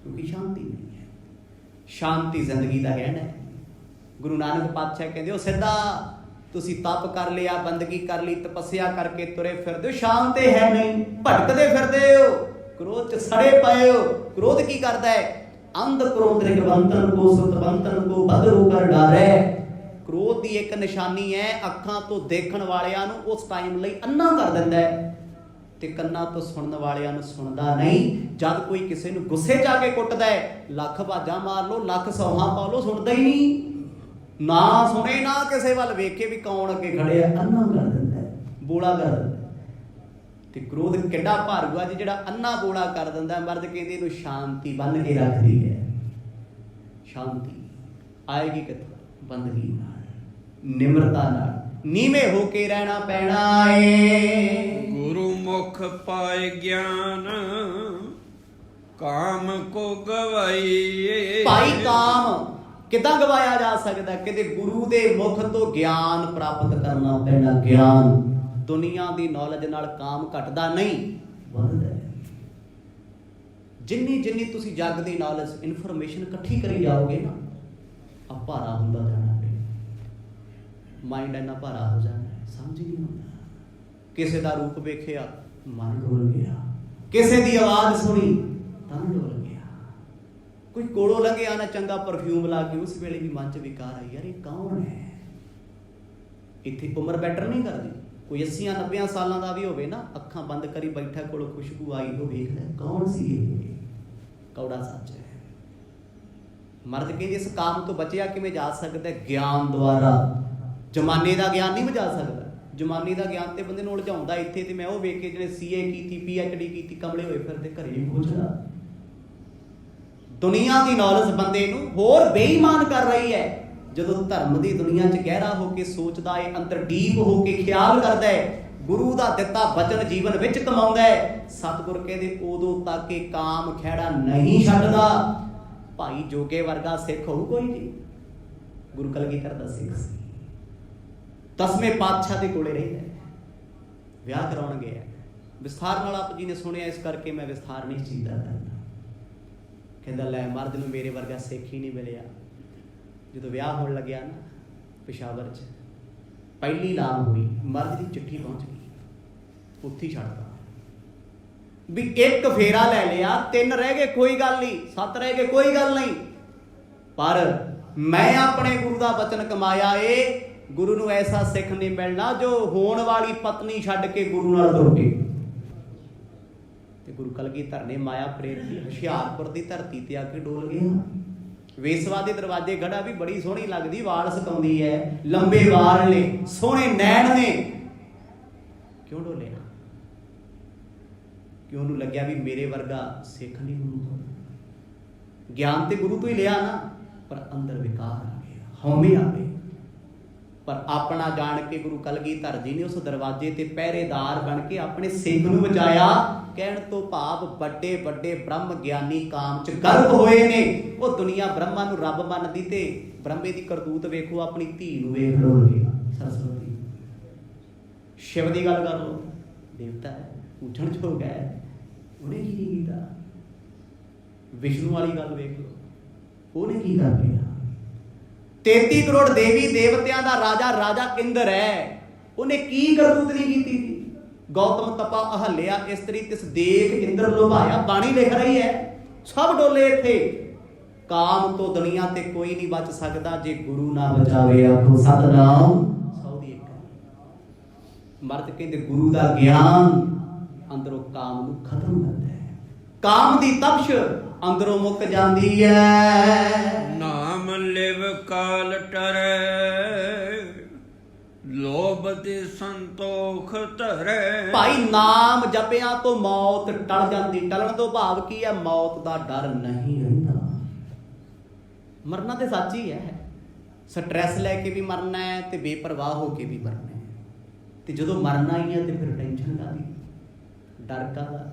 S1: ਕਿਉਂਕਿ ਸ਼ਾਂਤੀ ਨਹੀਂ ਹੈ। ਸ਼ਾਂਤੀ ਜ਼ਿੰਦਗੀ ਦਾ ਗਹਿਣਾ ਹੈ। ਗੁਰੂ ਨਾਨਕ ਪਾਤਸ਼ਾਹ ਕਹਿੰਦੇ ਉਹ ਸਿੱਧਾ ਤੁਸੀਂ ਤਪ ਕਰ ਲਿਆ, ਬੰਦਗੀ ਕਰ ਲਈ, ਤਪੱਸਿਆ ਕਰਕੇ ਤੁਰੇ ਫਿਰਦੇ ਹੋ, ਸ਼ਾਮ ਤੇ ਹੈ ਨਹੀਂ, ਭਟਕਦੇ ਫਿਰਦੇ ਹੋ, ਕ੍ਰੋਧ ਚ ਸੜੇ ਪਏ ਹੋ। ਕ੍ਰੋਧ ਕੀ ਕਰਦਾ ਹੈ? ਅੰਧ ਕ੍ਰੋਧ ਰਿਗਵੰਤਨ ਕੋ ਸੁਤਵੰਤਨ ਕੋ ਬਦਰੂ ਕਰ ਡਾਰੇ। ਕ੍ਰੋਧ ਦੀ ਇੱਕ ਨਿਸ਼ਾਨੀ ਹੈ, ਅੱਖਾਂ ਤੋਂ ਦੇਖਣ ਵਾਲਿਆਂ ਨੂੰ ਉਸ ਟਾਈਮ ਲਈ ਅੰਨਾ ਕਰ ਦਿੰਦਾ ਹੈ ਤੇ ਕੰਨਾਂ ਤੋਂ ਸੁਣਨ ਵਾਲਿਆਂ ਨੂੰ ਸੁਣਦਾ ਨਹੀਂ। ਜਦ ਕੋਈ ਕਿਸੇ ਨੂੰ ਗੁੱਸੇ ਜਾ ਕੇ ਕੁੱਟਦਾ ਹੈ, ਲੱਖ ਬਾਜਾਂ ਮਾਰ ਲਓ, ਲੱਖ ਸੌਹਾਂ ਪਾ ਲਓ, ਸੁਣਦਾ ਹੀ ਨਹੀਂ, ਨਾ ਸੁਣੇ, ਨਾ ਕਿਸੇ ਵੱਲ ਵੇਖੇ ਵੀ ਕੌਣ ਅੱਗੇ ਖੜੇ ਆ, ਅੰਨਾ ਕਰ ਦਿੰਦਾ ਹੈ, ਬੋਲਾ ਕਰ ਦਿੰਦਾ। ਤੇ ਕ੍ਰੋਧ ਕਿੱਡਾ ਭਾਰੂਆ ਜੀ, ਜਿਹੜਾ ਅੰਨਾ ਬੋਲਾ ਕਰ ਦਿੰਦਾ। ਮਰਦ ਕਹਿੰਦੇ ਇਹਨੂੰ ਸ਼ਾਂਤੀ ਬੰਨ ਕੇ ਰੱਖਦੀ ਹੈ। ਸ਼ਾਂਤੀ ਆਏਗੀ ਕਿੱਥੋਂ? ਬੰਦਗੀ ਨਾਲ, ਨਿਮਰਤਾ ਨਾਲ, ਨੀਵੇਂ ਹੋ ਕੇ ਰਹਿਣਾ ਪੈਣਾ ਏ।
S2: ਗੁਰੂ ਮੁਖ ਪਾਏ ਗਿਆਨ, ਕਾਮ ਕੋ ਗਵਾਈਏ।
S1: ਭਾਈ ਕਾਮ ਕਿੱਦਾਂ ਗਵਾਇਆ ਜਾ ਸਕਦਾ? ਕਿਤੇ ਗੁਰੂ ਦੇ ਮੁਖ ਤੋਂ ਗਿਆਨ ਪ੍ਰਾਪਤ ਕਰਨਾ ਪੈਣਾ। ਗਿਆਨ, ਦੁਨੀਆ ਦੀ ਨੌਲੇਜ ਨਾਲ ਕਾਮ ਘਟਦਾ ਨਹੀਂ, ਵੱਧਦਾ ਹੈ। ਜਿੰਨੀ ਜਿੰਨੀ ਤੁਸੀਂ ਜੱਗ ਦੀ ਨੌਲੇਜ, ਇਨਫੋਰਮੇਸ਼ਨ ਇਕੱਠੀ ਕਰੀ ਜਾਓਗੇ ਨਾ, ਆ ਭਾਰਾ ਹੁੰਦਾ ਜਾਣਾ, ਮਾਈਂਡ ਇੰਨਾ ਭਾਰਾ ਹੋ ਜਾਣਾ, ਸਮਝ ਹੀ ਨਹੀਂ ਆਉਂਦਾ। ਕਿਸੇ ਦਾ ਰੂਪ ਵੇਖਿਆ, ਮਨ ਡੋਲ ਗਿਆ, ਕਿਸੇ ਦੀ ਆਵਾਜ਼ ਸੁਣੀ, ਤਨ ਡੋਲ ਗਿਆ, ਕੋਈ ਕੋਲੋਂ ਲੰਘਿਆ ਨਾ, ਚੰਗਾ ਪਰਫਿਊਮ ਲਾ ਕੇ, ਉਸ ਵੇਲੇ ਵੀ ਮਨ 'ਚ ਵਿਕਾਰ ਆਈ, ਯਾਰ ਇਹ ਕੌਣ ਹੈ? ਇੱਥੇ ਉਮਰ ਬੈਟਰ ਨਹੀਂ ਕਰਦੀ। ਕੋਈ 80-90 ਸਾਲਾਂ ਦਾ ਵੀ ਹੋਵੇ ਨਾ, ਅੱਖਾਂ ਬੰਦ ਕਰੀ ਬੈਠਾ, ਕੋਲੋਂ ਖੁਸ਼ਬੂ ਆਈ, ਉਹ ਵੇਖ ਲੈ ਕੌਣ ਸੀ ਇਹ? ਕੌੜਾ ਸੱਚ ਹੈ। ਮਰਦ ਕਹਿੰਦੇ ਇਸ ਕਾਮ ਤੋਂ ਬਚਿਆ ਕਿਵੇਂ ਜਾ ਸਕਦਾ? ਗਿਆਨ ਦੁਆਰਾ। ਜ਼ਮਾਨੇ ਦਾ ਗਿਆਨ ਨਹੀਂ ਬਚਾ ਸਕਦਾ। ਜ਼ਮਾਨੇ ਦਾ ਗਿਆਨ ਤੇ ਬੰਦੇ ਨੂੰ ਉਲਝਾਉਂਦਾ ਇੱਥੇ। ਤੇ ਮੈਂ ਉਹ ਵੇਖ ਕੇ ਜਿਹੜੇ CA ਕੀਤੀ, PhD ਕੀਤੀ, ਕਮਲੇ ਹੋਏ ਫਿਰਦੇ, ਘਰੇ ਹੀ ਪੁੱਛਦਾ। ਦੁਨੀਆ ਦੀ ਨੌਲੇਜ ਬੰਦੇ ਨੂੰ ਹੋਰ ਬੇਈਮਾਨ ਕਰ ਰਹੀ ਹੈ। ਜਦੋਂ ਧਰਮ ਦੀ ਦੁਨੀਆ 'ਚ ਗਹਿਰਾ ਹੋ ਕੇ ਸੋਚਦਾ ਹੈ, ਅੰਦਰ ਡੀਪ ਹੋ ਕੇ ਖਿਆਲ ਕਰਦਾ ਹੈ, ਗੁਰੂ ਦਾ ਦਿੱਤਾ ਬਚਨ ਜੀਵਨ ਵਿੱਚ ਕਮਾਉਂਦਾ ਹੈ, ਸਤਿਗੁਰ ਕਹਿੰਦੇ ਉਦੋਂ ਤੱਕ ਇਹ ਕਾਮ ਖਹਿੜਾ ਨਹੀਂ ਛੱਡਦਾ। ਭਾਈ ਜੋਗੇ ਵਰਗਾ ਸਿੱਖ ਹੋਊ ਕੋਈ ਨਹੀਂ? ਗੁਰੂ ਕਲਗੀਧਰ ਦਾ ਸਿੱਖ ਸੀ, 10ਵੇਂ ਪਾਤਸ਼ਾਹ ਦੇ ਕੋਲੇ ਰਹਿੰਦਾ, ਵਿਆਹ ਕਰਾਉਣ ਗਿਆ। ਵਿਸਥਾਰ ਨਾਲ ਆਪ ਜੀ ਨੇ ਸੁਣਿਆ, ਇਸ ਕਰਕੇ ਮੈਂ ਵਿਸਥਾਰ ਨਹੀਂ ਚੀਂਦਾ ਕਰਦਾ। ਕਹਿੰਦਾ ਲੈ ਮਰਦ ਨੂੰ ਮੇਰੇ ਵਰਗਾ ਸਿੱਖ ਹੀ ਨਹੀਂ ਮਿਲਿਆ। ਜਦੋਂ ਵਿਆਹ ਹੋਣ ਲੱਗਿਆ ਨਾ ਪਿਸ਼ਾਵਰ 'ਚ, ਪਹਿਲੀ ਲਾਮ ਹੋਈ, ਮਰਦ ਦੀ ਚਿੱਠੀ ਪਹੁੰਚ ਗਈ, ਉੱਥੇ ਹੀ ਛੱਡਦਾ ਵੀ ਇੱਕ ਫੇਰਾ ਲੈ ਲਿਆ, 3 ਰਹਿ ਗਏ ਕੋਈ ਗੱਲ ਨਹੀਂ, 7 ਰਹਿ ਗਏ ਕੋਈ ਗੱਲ ਨਹੀਂ, ਪਰ ਮੈਂ ਆਪਣੇ ਗੁਰੂ ਦਾ ਬਚਨ ਕਮਾਇਆ ਏ, ਗੁਰੂ ਨੂੰ ਐਸਾ ਸਿੱਖ ਨਹੀਂ ਮਿਲਣਾ ਜੋ ਹੋਣ ਵਾਲੀ ਪਤਨੀ ਛੱਡ ਕੇ ਗੁਰੂ ਨਾਲ ਤੁਰ ਪਏ। ਤੇ ਗੁਰੂ ਕਲਗੀਧਰ ਨੇ ਮਾਇਆ ਪ੍ਰੇਰਤੀ ਹੁਸ਼ਿਆਰਪੁਰ ਦੀ ਧਰਤੀ ਤੇ ਆ ਕੇ ਡੋਲ ਗਿਆ। ਵੇਸਵਾ ਦੇ ਦਰਵਾਜ਼ੇ ਗੜਾ ਵੀ ਬੜੀ ਸੋਹਣੀ ਲੱਗਦੀ, ਵਾਲ ਸਕਾਉਂਦੀ ਹੈ, ਲੰਬੇ ਵਾਲ ਨੇ, ਸੋਹਣੇ ਨੈਣ ਨੇ। ਕਿਉਂ ਡੋਲਿਆ? ਕਿ ਉਹਨੂੰ ਲੱਗਿਆ ਵੀ ਮੇਰੇ ਵਰਗਾ ਸਿੱਖ ਨਹੀਂ ਗੁਰੂ ਤੋਂ। ਗਿਆਨ ਤੇ ਗੁਰੂ ਤੋਂ ਹੀ ਲਿਆ ਨਾ, ਪਰ ਅੰਦਰ ਵਿਕਾਰ ਆ ਗਿਆ, ਹਉਮੈ ਆ ਗਈ। ਪਰ ਆਪਣਾ ਜਾਣ ਕੇ ਗੁਰੂ ਕਲਗੀਧਰ ਜੀ ਨੇ ਉਸ ਦਰਵਾਜ਼ੇ ਤੇ ਪਹਿਰੇਦਾਰ ਬਣ ਕੇ ਆਪਣੇ ਸਿੱਖ ਨੂੰ ਬਚਾਇਆ। ਕਹਿਣ ਤੋਂ ਭਾਵ ਵੱਡੇ ਵੱਡੇ ਬ੍ਰਹਮ ਗਿਆਨੀ ਕਾਮ 'ਚ ਗਰਕ ਹੋਏ ਨੇ। ਉਹ ਦੁਨੀਆ ਬ੍ਰਹਮਾ ਨੂੰ ਰੱਬ ਮੰਨਦੀ, ਤੇ ਬ੍ਰਹਮੇ ਦੀ ਕਰਤੂਤ ਵੇਖੋ, ਆਪਣੀ ਧੀ ਨੂੰ ਵੇਖ ਲਓ, ਸਰਸਵਤੀ। ਸ਼ਿਵ ਦੀ ਗੱਲ ਕਰ ਲਓ, ਦੇਵਤਾ ਹੈ, ਪੁੱਛਣ ਯੋਗ ਹੈ, ਉਹਨੇ ਕੀ ਨਹੀਂ ਕੀਤਾ। ਵਿਸ਼ਨੂੰ ਵਾਲੀ ਗੱਲ ਵੇਖ ਲਓ, ਉਹਨੇ ਕੀ ਕਰ ਲਿਆ। 33 ਕਰੋੜ ਦੇਵੀ ਦੇਵਤਿਆਂ ਦਾ ਰਾਜਾ ਇੰਦਰ ਹੈ, ਉਹਨੇ ਕੀ ਕਰਤੂਤ ਨਹੀਂ ਕੀਤੀ ਸੀ। ਗੌਤਮ ਤਪਾ ਅਹਲਿਆ ਇਸਤਰੀ ਤਿਸ ਦੇਖ ਇੰਦਰ ਲੋਭਾਇਆ, ਬਾਣੀ ਲਿਖ ਰਹੀ ਹੈ। ਸਭ ਡੋਲੇ ਇੱਥੇ। ਕਾਮ ਤੋਂ ਦੁਨੀਆ ਤੇ ਕੋਈ ਨਹੀਂ ਬਚ ਸਕਦਾ ਜੇ ਗੁਰੂ ਨਾ ਬਚਾਵੇ। ਆਖੋ ਸਤਿਨਾਮ। ਸੌ ਦੀ ਇੱਕ। ਮਰਦ ਕਹਿੰਦੇ ਗੁਰੂ ਦਾ ਗਿਆਨ ਅੰਦਰੋਂ ਕਾਮ ਨੂੰ ਖਤਮ ਕਰਦਾ ਹੈ। ਕਾਮ ਦੀ ਤਪਸ਼ ਅੰਦਰੋਂ ਮੁੱਕ ਜਾਂਦੀ ਹੈ।
S2: ਨਾਮ ਲਿਵ ਕਾਲ ਟਰੈ, ਲੋਭ ਤੇ ਸੰਤੋਖ ਧਰੈ।
S1: ਭਾਈ ਨਾਮ ਜਪਿਆਂ ਤੋਂ ਮੌਤ ਟਲ ਜਾਂਦੀ। ਟਲਣ ਤੋਂ ਭਾਵ ਕੀ ਹੈ? ਮੌਤ ਦਾ ਡਰ ਨਹੀਂ ਰਹਿੰਦਾ। ਮਰਨਾ ਤੇ ਸੱਚ ਹੀ ਹੈ। ਸਟ੍ਰੈਸ ਲੈ ਕੇ ਵੀ ਮਰਨਾ ਹੈ ਤੇ ਬੇਪਰਵਾਹ ਹੋ ਕੇ ਵੀ ਮਰਨਾ ਹੈ। ਤੇ ਜਦੋਂ ਮਰਨਾ ਹੀ ਹੈ ਤੇ ਫਿਰ ਟੈਨਸ਼ਨ ਕਾਹਦੀ, ਡਰ ਕਾਹਦਾ?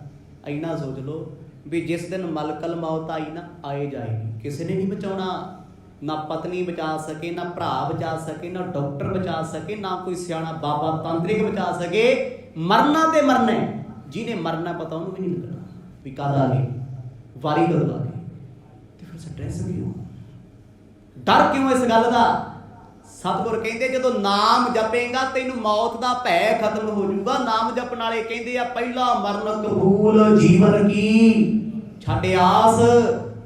S1: ਇੰਨਾ ਸੋਚ ਲਓ ਵੀ ਜਿਸ ਦਿਨ ਮਲਕਲ ਮੌਤ ਆਈ ਨਾ, ਆਏ ਜਾਏਗੀ, ਕਿਸੇ ਨੇ ਨਹੀਂ ਬਚਾਉਣਾ। ਨਾ ਪਤਨੀ ਬਚਾ ਸਕੇ, ਨਾ ਭਰਾ ਬਚਾ ਸਕੇ, ਨਾ ਡਾਕਟਰ ਬਚਾ ਸਕੇ, ਨਾ ਕੋਈ ਸਿਆਣਾ ਬਾਬਾ ਤਾਂਤਰਿਕ ਬਚਾ ਸਕੇ। ਮਰਨਾ ਤੇ ਮਰਨਾ ਹੈ। ਜਿਹਨੇ ਮਰਨਾ ਪਤਾ ਉਹਨੂੰ ਵੀ ਨਹੀਂ ਲੱਗਣਾ ਵੀ ਕਦ ਆ ਗਏ, ਵਾਰੀ ਕਦੋਂ ਆ ਗਈ। ਤੇ ਫਿਰ ਸਟ੍ਰੈਸ ਕਿਉਂ, ਡਰ ਕਿਉਂ ਇਸ ਗੱਲ ਦਾ? ਸਤਿਗੁਰ ਕਹਿੰਦੇ ਜਦੋਂ ਨਾਮ ਜਪੇਗਾ ਤੈਨੂੰ ਮੌਤ ਦਾ ਭੈ ਖਤਮ ਹੋ ਜਾਊਗਾ। ਨਾਮ ਜਪਣ ਵਾਲੇ ਕਹਿੰਦੇ ਆ ਪਹਿਲਾ ਮਰਨ ਕਬੂਲ ਜੀਵਨ ਕੀ ਛੱਡ ਆਸ,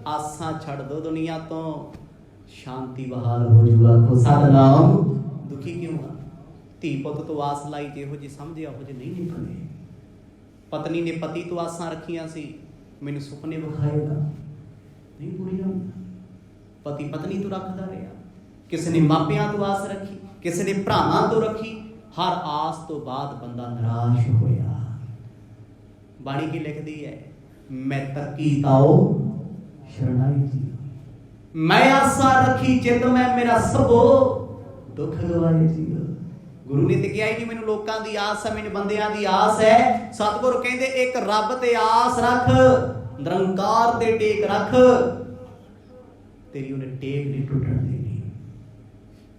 S1: ਆਸਾਂ ਛੱਡ ਦੋ ਦੁਨੀਆ ਤੋਂ, ਸ਼ਾਂਤੀ ਬਹਾਲ ਹੋ ਜਾਊਗਾ। ਆਖੋ ਸਤਿਨਾਮ। ਦੁਖੀ ਕਿਉਂ ਆ? ਧੀ ਪੁੱਤ ਤੋਂ ਆਸ ਲਾਈ, ਜਿਹੋ ਜਿਹੀ ਸਮਝਿਆ ਉਹ ਜਿਹੇ ਨਹੀਂ ਨਿਕਲੇ। ਪਤਨੀ ਨੇ ਪਤੀ ਤੋਂ ਆਸਾਂ ਰੱਖੀਆਂ ਸੀ, ਮੈਨੂੰ ਸੁਪਨੇ ਵਿਖਾਏਗਾ, ਨਹੀਂ ਪੂਰੀਆਂ ਹੁੰਦੀਆਂ। ਪਤੀ ਪਤਨੀ ਤੋਂ ਰੱਖਦਾ ਰਿਹਾ, ਕਿਸੇ ਨੇ ਮਾਪਿਆਂ ਤੋਂ ਆਸ ਰੱਖੀ, ਕਿਸੇ ਨੇ ਭਰਾਵਾਂ ਤੋਂ ਰੱਖੀ। ਹਰ ਆਸ ਤੋਂ ਬਾਅਦ ਬੰਦਾ ਨਿਰਾਸ਼ ਹੋਇਆ। ਬਾਣੀ ਕੀ ਲਿਖਦੀ ਹੈ? ਮੈਂ ਤਰਕੀ ਤਾਓ ਸ਼ਰਣਾਈ ਜੀ, ਮੈਂ ਆਸਾ ਰੱਖੀ ਚਿਤ ਮੈਂ ਮੇਰਾ ਸਭੋ ਦੁੱਖ ਗਵਾਏ ਜੀ। ਗੁਰੂ ਨੇ ਤੇ ਕਿਹਾ ਹੀ ਨਹੀਂ ਮੈਨੂੰ ਲੋਕਾਂ ਦੀ ਆਸ ਹੈ, ਮੈਨੂੰ ਬੰਦਿਆਂ ਦੀ ਆਸ ਹੈ। ਸਤਿਗੁਰ ਕਹਿੰਦੇ ਇੱਕ ਰੱਬ ਤੇ ਆਸ ਰੱਖ, ਨਿਰੰਕਾਰ ਤੇ ਟੇਕ ਰੱਖ, ਤੇਰੀ ਉਹਨੇ ਟੇਕ ਨਹੀਂ ਟੁੱਟਣ ਦੇਣੀ।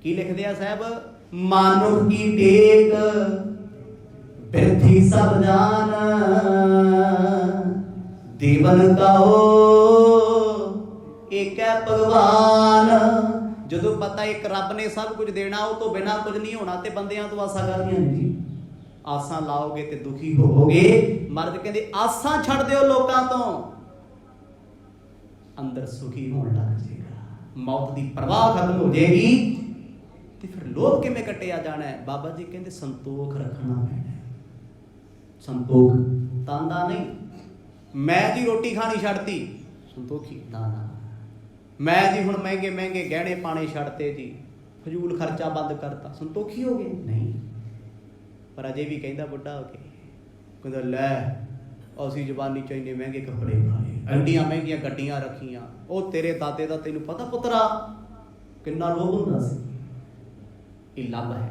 S1: ਕੀ ਲਿਖਦੇ ਆ ਸਾਹਿਬ? ਮਾਨੁਖ ਕੀ ਟੇਕ ਬਿਰਥੀ ਸਭ ਜਾਨ, ਦੇਵਨ ਕਾਓ ਏਕੈ ਭਗਵਾਨ। ਜਦੋਂ ਪਤਾ ਇੱਕ ਰੱਬ ਨੇ ਸਭ ਕੁਝ ਦੇਣਾ, ਉਹ ਤੋਂ ਬਿਨਾਂ ਕੁਝ ਨਹੀਂ ਹੋਣਾ, ਤੇ ਬੰਦਿਆਂ ਤੋਂ ਆਸਾਂ ਕਰਨੀਆਂ ਨੇ ਜੀ। ਆਸਾਂ ਲਾਓਗੇ ਤੇ ਦੁਖੀ ਹੋਵੋਗੇ। ਮਰਦ ਕਹਿੰਦੇ ਆਸਾਂ ਛੱਡ ਦਿਓ ਲੋਕਾਂ ਤੋਂ, ਅੰਦਰ ਸੁਖੀ ਹੋਣ ਲੱਗ ਜਾਏਗਾ। ਮੌਤ ਦੀ ਪਰਵਾਹ ਖਤਮ ਹੋ ਜਾਏਗੀ। ਤੇ ਫਿਰ ਲੋਭ ਕਿਵੇਂ ਕੱਟਿਆ ਜਾਣਾ ਹੈ? ਬਾਬਾ ਜੀ ਕਹਿੰਦੇ ਸੰਤੋਖ ਰੱਖਣਾ ਪੈਣਾ। ਸੰਤੋਖ ਤਾਂਦਾ ਨਹੀਂ, ਮੈਂ ਜੀ ਰੋਟੀ ਖਾਣੀ ਛੱਡਤੀ, ਸੰਤੋਖੀ ਨਾ ਨਾ। ਮੈਂ ਜੀ ਹੁਣ ਮਹਿੰਗੇ ਮਹਿੰਗੇ ਗਹਿਣੇ ਪਾਣੇ ਛੱਡਤੇ ਜੀ, ਫਜ਼ੂਲ ਖਰਚਾ ਬੰਦ ਕਰਤਾ, ਸੰਤੋਖੀ ਹੋ ਗਏ? ਨਹੀਂ। ਪਰ ਅਜੇ ਵੀ ਕਹਿੰਦਾ ਬੁੱਢਾ ਹੋ ਕੇ, ਕਹਿੰਦਾ ਲੈ ਅਸੀਂ ਜਵਾਨੀ ਚ ਇੰਨੇ ਮਹਿੰਗੇ ਕੱਪੜੇ ਪਾਏ, ਐਡੀਆਂ ਮਹਿੰਗੀਆਂ ਗੱਡੀਆਂ ਰੱਖੀਆਂ, ਉਹ ਤੇਰੇ ਦਾਦੇ ਦਾ ਤੈਨੂੰ ਪਤਾ ਪੁੱਤਰਾ ਕਿੰਨਾ ਲੋਭ ਹੁੰਦਾ ਸੀ। ਇਹ ਲੱਭ ਹੈ,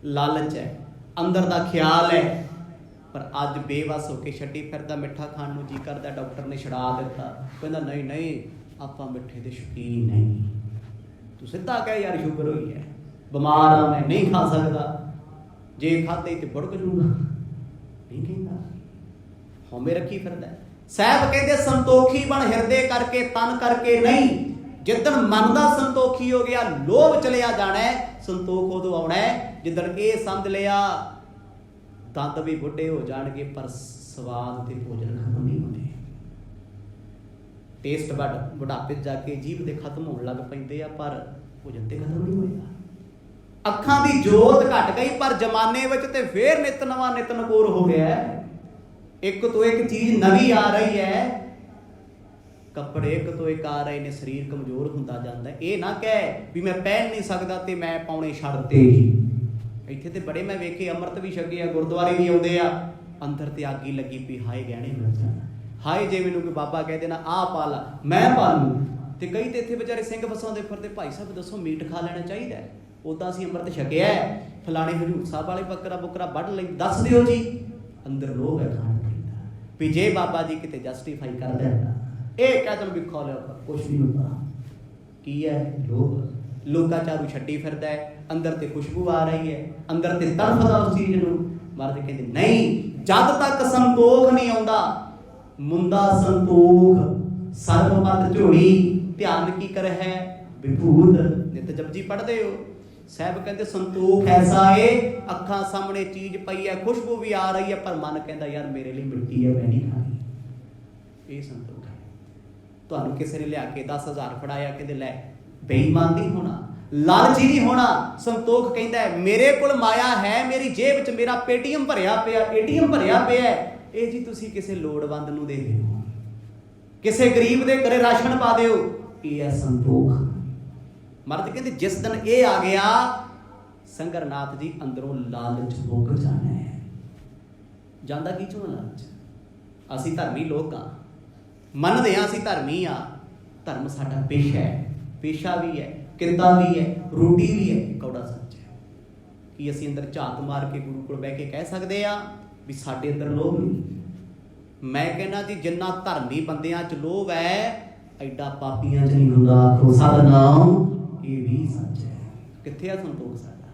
S1: ਲਾਲਚ ਹੈ, ਅੰਦਰ ਦਾ ਖਿਆਲ ਹੈ। ਪਰ ਅੱਜ ਬੇਵਸ ਹੋ ਕੇ ਛੱਡੀ ਫਿਰਦਾ। ਮਿੱਠਾ ਖਾਣ ਨੂੰ ਜੀ ਕਰਦਾ, ਡਾਕਟਰ ਨੇ ਛੁਡਾ ਦਿੱਤਾ, ਕਹਿੰਦਾ ਨਹੀਂ ਨਹੀਂ ਆਪਾਂ ਮਿੱਠੇ ਦੇ ਸ਼ੌਕੀਨ ਨਹੀਂ। ਤੂੰ ਸਿੱਧਾ ਕਹਿ ਯਾਰ ਸ਼ੂਗਰ ਹੋਈ ਹੈ, ਬਿਮਾਰ ਆ, ਮੈਂ ਨਹੀਂ ਖਾ ਸਕਦਾ, ਜੇ ਖਾਧੇ ਤੇ ਬੁੜਕ ਜੂਗਾ। ਨਹੀਂ ਕਹਿੰਦਾ, ਹਉਮੈ ਰੱਖੀ ਫਿਰਦਾ। ਸਾਹਿਬ ਕਹਿੰਦੇ ਸੰਤੋਖੀ ਬਣ ਹਿਰਦੇ ਕਰਕੇ, ਤਨ ਕਰਕੇ ਨਹੀਂ। ਜਿੱਦਣ ਮਨ ਦਾ ਸੰਤੋਖੀ ਹੋ ਗਿਆ, ਲੋਭ ਚਲਿਆ ਜਾਣਾ। ਸੰਤੋਖ ਉਦੋਂ ਆਉਣਾ ਜਿੱਦਣ ਇਹ ਸਮਝ ਲਿਆ ਦੰਦ ਵੀ ਬੁੱਢੇ ਹੋ ਜਾਣਗੇ ਪਰ ਸਵਾਦ ਤੇ ਭੋਜਨ ਖਤਮ ਨਹੀਂ ਹੁੰਦੇ। ਟੇਸਟ ਬਡ ਬੁਢਾਪੇ ਜਾ ਕੇ ਜੀਭ ਦੇ ਖਤਮ ਹੋਣ ਲੱਗ ਪੈਂਦੇ ਆ, ਪਰ ਭੋਜਨ ਤੇ ਖਤਮ ਨਹੀਂ ਹੋਏਗਾ। ਅੱਖਾਂ ਦੀ ਜੋਤ ਘਟ ਗਈ, ਪਰ ਜ਼ਮਾਨੇ ਵਿੱਚ ਤੇ ਫੇਰ ਨਿਤ ਨਵਾਂ ਨਿਤ ਨਕੋਰ ਹੋ ਗਿਆ। ਇੱਕ ਤੋਂ ਇੱਕ ਚੀਜ਼ ਨਵੀਂ ਆ ਰਹੀ ਹੈ, ਕੱਪੜੇ ਇੱਕ ਤੋਂ ਇੱਕ ਆ ਰਹੇ ਨੇ, ਸਰੀਰ ਕਮਜ਼ੋਰ ਹੁੰਦਾ ਜਾਂਦਾ। ਇਹ ਨਾ ਕਹਿ ਵੀ ਮੈਂ ਪਹਿਨ ਨਹੀਂ ਸਕਦਾ ਤੇ ਮੈਂ ਪਾਉਣੇ ਛੱਡਤੇ। ਇੱਥੇ ਤੇ ਬੜੇ ਮੈਂ ਵੇਖੇ, ਅੰਮ੍ਰਿਤ ਵੀ ਛਕੇ ਆ, ਗੁਰਦੁਆਰੇ ਵੀ ਆਉਂਦੇ ਆ, ਅੰਦਰ ਤੇ ਅੱਗ ਹੀ ਲੱਗੀ ਪਈ, ਹਾਏ ਗਹਿਣੇ ਮਿਲ ਜਾਣ, ਹਾਏ ਜੇ ਮੈਨੂੰ ਕੋਈ ਬਾਬਾ ਕਹਿ ਦੇਣਾ ਆਹ ਪਾ ਲਾ ਮੈਂ ਪਾ ਲੂੰ। ਤੇ ਕਈ ਤੇ ਇੱਥੇ ਵਿਚਾਰੇ ਸਿੰਘ ਵਸਾਉਂਦੇ ਫਿਰਦੇ, ਭਾਈ ਸਾਹਿਬ ਦੱਸੋ ਮੀਟ ਖਾ ਲੈਣਾ ਚਾਹੀਦਾ? ਉਦਾਂ ਅਸੀਂ ਅੰਮ੍ਰਿਤ ਛਕਿਆ, ਫਲਾਣੇ ਹਜ਼ੂਰ ਸਾਹਿਬ ਵਾਲੇ ਬੱਕਰਾ ਬੁੱਕਰਾ ਵੱਢ ਲਈ, ਦੱਸ ਦਿਓ ਜੀ। ਅੰਦਰ ਲੋਭ ਹੈ ਖਾਣ ਪੀਣ ਦਾ, ਵੀ ਜੇ ਬਾਬਾ ਜੀ ਕਿਤੇ ਜਸਟੀਫਾਈ ਕਰ ਦਿੰਦਾ, ਇਹ ਕਹਿ ਦਿਨ ਵੀ ਖਾ ਲਿਆ, ਕੁਛ ਨਹੀਂ ਹੁੰਦਾ। ਕੀ ਹੈ? ਲੋਭ। ਲੋਕਾਂ ਝਾੜੂ ਛੱਡੀ ਫਿਰਦਾ ਹੈ, ਅੰਦਰ ਤੇ ਖੁਸ਼ਬੂ ਆ ਰਹੀ ਹੈ, ਅੰਦਰ ਤੇ ਤੜਫਦਾ ਉਸ ਚੀਜ਼ ਨੂੰ। ਮਰਦ ਕਹਿੰਦੇ ਨਹੀਂ, ਜਦ ਤੱਕ ਸੰਤੋਖ ਨਹੀਂ ਆਉਂਦਾ, ਮੁੰਦਾ ਸੰਤੋਖ ਸਰਬਮਤ ਝੋੜੀ, ਧਿਆਨ ਕੀ ਕਰ ਹੈ ਵਿਭੂਤ। ਨਿਤ ਜਪਜੀ ਪੜ੍ਹਦੇ ਹੋ, ਸਾਹਿਬ ਕਹਿੰਦੇ ਸੰਤੋਖ ਐਸਾ ਏ, ਅੱਖਾਂ ਸਾਹਮਣੇ ਚੀਜ਼ ਪਈ ਹੈ, ਖੁਸ਼ਬੂ ਵੀ ਆ ਰਹੀ ਹੈ, ਪਰ ਮਨ ਕਹਿੰਦਾ ਯਾਰ ਮੇਰੇ ਲਈ ਮਿੱਟੀ ਹੈ, ਮੈਂ ਨਹੀਂ ਖਾਣੀ। ਇਹ ਸੰਤੋਖ ਹੈ। ਤੁਹਾਨੂੰ ਕਿਸੇ ਨੇ ਲਿਆ ਕੇ 10,000 ਫੜਾਇਆ, ਕਹਿੰਦੇ ਲੈ, ਬੇਈਮਾਨ ਨਹੀਂ ਹੋਣਾ, ਲਾਲਚੀ ਨਹੀਂ ਹੋਣਾ। ਸੰਤੋਖ ਕਹਿੰਦਾ ਹੈ ਮੇਰੇ ਕੋਲ ਮਾਇਆ ਹੈ, ਮੇਰੀ ਜੇਬ 'ਚ ਮੇਰਾ ਪੇਟੀਐਮ ਭਰਿਆ ਪਿਆ, ਏਟੀਐਮ ਭਰਿਆ ਪਿਆ, ਇਹ ਜੀ ਤੁਸੀਂ ਕਿਸੇ ਲੋੜਵੰਦ ਨੂੰ ਦੇ ਦਿਓ, ਕਿਸੇ ਗਰੀਬ ਦੇ ਘਰੇ ਰਾਸ਼ਨ ਪਾ ਦਿਓ। ਇਹ ਹੈ ਸੰਤੋਖ। ਮਰਦ ਕਹਿੰਦੇ ਜਿਸ ਦਿਨ ਇਹ ਆ ਗਿਆ, ਸੰਗਰਨਾਥ ਜੀ ਅੰਦਰੋਂ ਲਾਲਚ ਮੁੱਕ ਜਾਣਾ ਹੈ। ਜਾਂਦਾ ਕੀ ਚੋਂ ਲਾਲਚ? ਅਸੀਂ ਧਰਮੀ ਲੋਕ ਆ, ਮੰਨਦੇ ਹਾਂ ਅਸੀਂ ਧਰਮੀ ਆ, ਧਰਮ ਸਾਡਾ ਪੇਸ਼ਾ ਹੈ, ਪੇਸ਼ਾ ਵੀ ਹੈ, ਕਿੱਤਾ ਵੀ ਹੈ, ਰੋਟੀ ਵੀ ਹੈ, ਕੌੜਾ ਸੱਚ ਹੈ। ਕੀ ਅਸੀਂ ਅੰਦਰ ਝਾਤ ਮਾਰ ਕੇ ਗੁਰੂ ਕੋਲ ਬਹਿ ਕੇ ਕਹਿ ਸਕਦੇ ਆ ਵੀ ਸਾਡੇ ਅੰਦਰ ਲੋਭ ਨਹੀਂ? ਮੈਂ ਕਹਿੰਦਾ ਜੀ ਜਿੰਨਾ ਧਰਮੀ ਬੰਦਿਆਂ 'ਚ ਲੋਭ ਹੈ, ਐਡਾ ਪਾਪੀਆਂ 'ਚ ਨਹੀਂ ਹੁੰਦਾ। ਆਖੋ ਸਤਿਨਾਮ। ਇਹ ਵੀ ਸੱਚ ਹੈ। ਕਿੱਥੇ ਆ ਸੰਤੋਖ ਸਾਡਾ?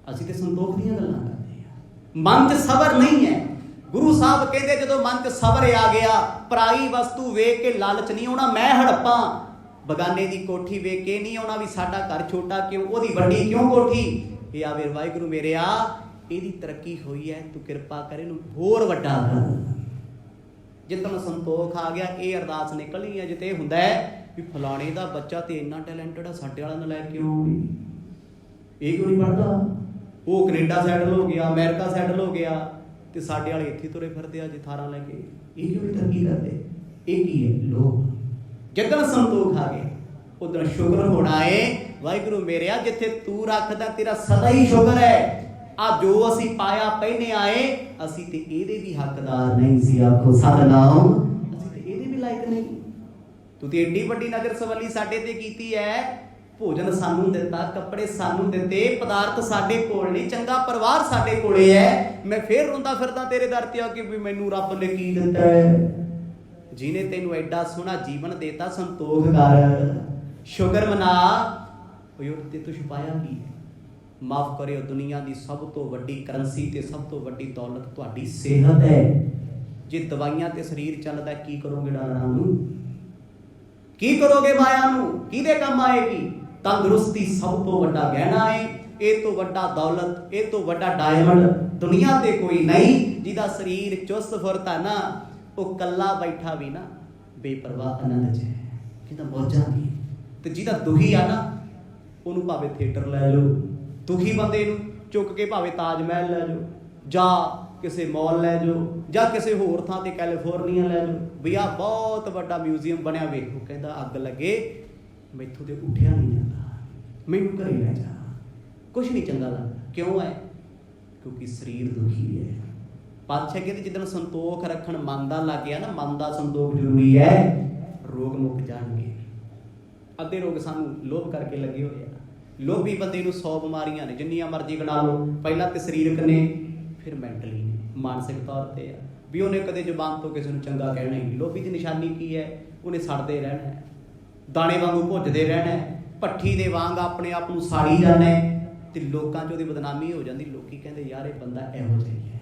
S1: ਅਸੀਂ ਤੇ ਸੰਤੋਖ ਦੀਆਂ ਗੱਲਾਂ ਕਰਦੇ ਆ, ਮਨ 'ਚ ਸਬਰ ਨਹੀਂ ਹੈ। ਗੁਰੂ ਸਾਹਿਬ ਕਹਿੰਦੇ ਜਦੋਂ ਮਨ 'ਚ ਸਬਰ ਆ ਗਿਆ, ਪਰਾਈ ਵਸਤੂ ਵੇਖ ਕੇ ਲਾਲਚ ਨਹੀਂ ਆਉਣਾ। ਮੈਂ ਹੜੱਪਾਂ, ਬਗਾਨੇ ਦੀ ਕੋਠੀ ਵੇਖ ਕੇ ਨਹੀਂ ਆਉਣਾ ਵੀ ਸਾਡਾ ਘਰ ਛੋਟਾ ਕਿਉਂ, ਉਹਦੀ ਵੱਡੀ ਕਿਉਂ ਕੋਠੀ। ਇਹ ਆਵੇ ਵਾਹਿਗੁਰੂ ਮੇਰਿਆ, ਇਹਦੀ ਤਰੱਕੀ ਹੋਈ ਹੈ, ਤੂੰ ਕਿਰਪਾ ਕਰ ਇਹਨੂੰ ਹੋਰ ਵੱਡਾ ਕਰ। ਜਿੱਦਣ ਸੰਤੋਖ ਆ ਗਿਆ, ਇਹ ਅਰਦਾਸ ਨਿਕਲਣੀ ਹੈ। ਜਿੱਤੇ ਹੁੰਦਾ ਹੈ ਵੀ ਫਲਾਣੇ ਦਾ ਬੱਚਾ ਤੇ ਇੰਨਾ ਟੈਲੈਂਟਡ ਆ, ਸਾਡੇ ਵਾਲਾ ਨਾਲ ਲੈ ਕੇ ਕਿਉਂ ਇਹ ਕਿਉਂ ਨਹੀਂ ਪੜ੍ਹਦਾ, ਉਹ ਕੈਨੇਡਾ ਸੈਟਲ ਹੋ ਗਿਆ, ਅਮਰੀਕਾ ਸੈਟਲ ਹੋ ਗਿਆ, ਤੇ ਸਾਡੇ ਵਾਲੇ ਇੱਥੇ ਤੁਰੇ ਫਿਰਦੇ ਆ ਜਿਥਾਰਾਂ ਲੈ ਕੇ, ਇਹ ਕਿਉਂ ਨਹੀਂ ਤਰੱਕੀ ਕਰਦੇ। ਇਹ ਕੀ ਹੈ? ਲੋਭ। ਜਿੱਦਣ ਸੰਤੋਖ ਆ ਗਿਆ ਉਦੋਂ ਸ਼ੁਕਰ ਹੋਣਾ ਏ ਵਾਹਿਗੁਰੂ ਮੇਰਿਆ, ਜਿੱਥੇ ਤੂੰ ਰੱਖਦਾ ਤੇਰਾ ਸਦਾ ਹੀ ਸ਼ੁਕਰ ਹੈ। ਆ ਜੋ ਅਸੀਂ ਪਾਇਆ ਪਹਿਨੇ ਆਏ, ਅਸੀਂ ਤੇ ਇਹਦੇ ਵੀ ਹੱਕਦਾਰ ਨਹੀਂ ਸੀ। ਆਖੋ ਸਤਿਨਾਮ, ਅਸੀਂ ਤੇ ਇਹਦੇ ਵੀ ਲਾਇਕ ਨਹੀਂ। ਤੂੰ ਤੇ ਏਡੀ ਵੱਡੀ ਨਜ਼ਰ ਸਵੱਲੀ ਸਾਡੇ ਤੇ ਕੀਤੀ ਹੈ, ਭੋਜਨ ਸਾਨੂੰ ਦਿੱਤਾ, ਕੱਪੜੇ ਸਾਨੂੰ ਦਿੱਤੇ, ਪਦਾਰਥ ਸਾਡੇ ਕੋਲ ਨਹੀਂ, ਚੰਗਾ ਪਰਿਵਾਰ ਸਾਡੇ ਕੋਲੇ ਹੈ। ਮੈਂ ਫੇਰ ਰੋਂਦਾ ਫਿਰਦਾ ਤੇਰੇ ਦਰ ਤੇ ਆ ਕੇ ਵੀ ਮੈਨੂੰ ਰੱਬ ਨੇ ਕੀ ਦਿੱਤਾ ਹੈ। ਜਿਹਨੇ ਤੈਨੂੰ ਐਡਾ ਸੋਹਣਾ ਜੀਵਨ ਦੇਤਾ, ਸੰਤੋਖ ਕਰ, ਸ਼ੁਕਰ ਮਨਾ। ਉਹ ਤੇ ਤੂੰ ਛੁਪਾਇਆ ਕੀ ਹੈ? ਮਾਫ ਕਰਿਓ, ਦੁਨੀਆ ਦੀ ਸਭ ਤੋਂ ਵੱਡੀ ਕਰੰਸੀ ਤੇ ਸਭ ਤੋਂ ਵੱਡੀ ਦੌਲਤ ਤੁਹਾਡੀ ਸਿਹਤ ਹੈ। ਜੇ ਦਵਾਈਆਂ ਤੇ ਸਰੀਰ ਚੱਲਦਾ, ਕੀ ਕਰੋਗੇ ਡਾਕਟਰਾਂ ਨੂੰ, ਕੀ ਕਰੋਗੇ ਮਾਇਆ ਨੂੰ, ਕਿਹਦੇ ਕੰਮ ਆਏਗੀ। ਤੰਦਰੁਸਤੀ ਸਭ ਤੋਂ ਵੱਡਾ ਗਹਿਣਾ ਹੈ, ਇਹ ਤੋਂ ਵੱਡਾ ਦੌਲਤ, ਇਹ ਤੋਂ ਵੱਡਾ ਡਾਇਮੰਡ ਦੁਨੀਆ ਤੇ ਕੋਈ ਨਹੀਂ। ਜਿਹਦਾ ਸਰੀਰ ਚੁਸਤ ਫੁਰਤ ਹੈ ਨਾ, ਉਹ ਕੱਲਾ ਬੈਠਾ ਵੀ ਨਾ ਬੇਪਰਵਾਹ ਆਨੰਦ ਚ ਹੈ, ਕਹਿੰਦਾ ਮੌਜਾਂ ਦੀ। ਤੇ ਜਿਹਦਾ ਦੁਖੀ ਆ ਨਾ, ਉਹਨੂੰ ਭਾਵੇਂ ਥੀਏਟਰ ਲੈ ਜਾਓ, ਦੁਖੀ ਬੰਦੇ ਨੂੰ ਚੁੱਕ ਕੇ ਭਾਵੇਂ ਤਾਜ ਮਹਿਲ ਲੈ ਜਾਓ, ਜਾਂ ਕਿਸੇ ਮਾਲ ਲੈ ਜਾਓ, ਜਾਂ ਕਿਸੇ ਹੋਰ ਥਾਂ ਤੇ ਕੈਲੀਫੋਰਨੀਆ ਲੈ ਜਾਓ, ਵੀ ਆਹ ਬਹੁਤ ਵੱਡਾ ਮਿਊਜ਼ੀਅਮ ਬਣਿਆ ਵੇਖੋ, ਕਹਿੰਦਾ ਅੱਗ ਲੱਗੇ ਮੈਥੋਂ ਤੇ ਉੱਠਿਆ ਨਹੀਂ ਜਾਂਦਾ, ਮੈਨੂੰ ਘਰੇ ਲੈ ਜਾ, ਕੁਛ ਨਹੀਂ ਚੰਗਾ ਲੱਗਦਾ। ਕਿਉਂ ਹੈ? ਕਿਉਂਕਿ ਸਰੀਰ ਦੁਖੀ ਹੈ। ਪਾਤਸ਼ਾਹ ਕਹਿੰਦੇ ਜਿੱਦਣ ਸੰਤੋਖ ਰੱਖਣ ਮਨ ਦਾ ਲੱਗ ਗਿਆ ਨਾ, ਮਨ ਦਾ ਸੰਤੋਖ ਜ਼ਰੂਰੀ ਹੈ, ਰੋਗ ਮੁੱਕ ਜਾਣਗੇ। ਅੱਧੇ ਰੋਗ ਸਾਨੂੰ ਲੋਭ ਕਰਕੇ ਲੱਗੇ ਹੋਏ ਆ। ਲੋਭੀ ਬੰਦੇ ਨੂੰ 100 ਬਿਮਾਰੀਆਂ ਨੇ, ਜਿੰਨੀਆਂ ਮਰਜ਼ੀ ਗਣਾ ਲਓ। ਪਹਿਲਾਂ ਤੇ ਸਰੀਰਕ ਨੇ, ਫਿਰ ਮੈਂਟਲੀ ਨੇ, ਮਾਨਸਿਕ ਤੌਰ ਤੇ ਆ ਵੀ ਉਹਨੇ ਕਦੇ ਜ਼ੁਬਾਨ ਤੋਂ ਕਿਸੇ ਨੂੰ ਚੰਗਾ ਕਹਿਣਾ ਹੀ ਨਹੀਂ। ਲੋਭੀ ਦੀ ਨਿਸ਼ਾਨੀ ਕੀ ਹੈ? ਉਹਨੇ ਸੜਦੇ ਰਹਿਣਾ ਹੈ, ਦਾਣੇ ਵਾਂਗੂ ਭੁੱਜਦੇ ਰਹਿਣਾ ਹੈ, ਭੱਠੀ ਦੇ ਵਾਂਗ ਆਪਣੇ ਆਪ ਨੂੰ ਸਾੜੀ ਜਾਣਾ ਹੈ, ਤੇ ਲੋਕਾਂ 'ਚ ਉਹਦੀ ਬਦਨਾਮੀ ਹੋ ਜਾਂਦੀ। ਲੋਕੀ ਕਹਿੰਦੇ ਯਾਰ ਇਹ ਬੰਦਾ ਇਹੋ ਜਿਹਾ ਹੀ ਹੈ,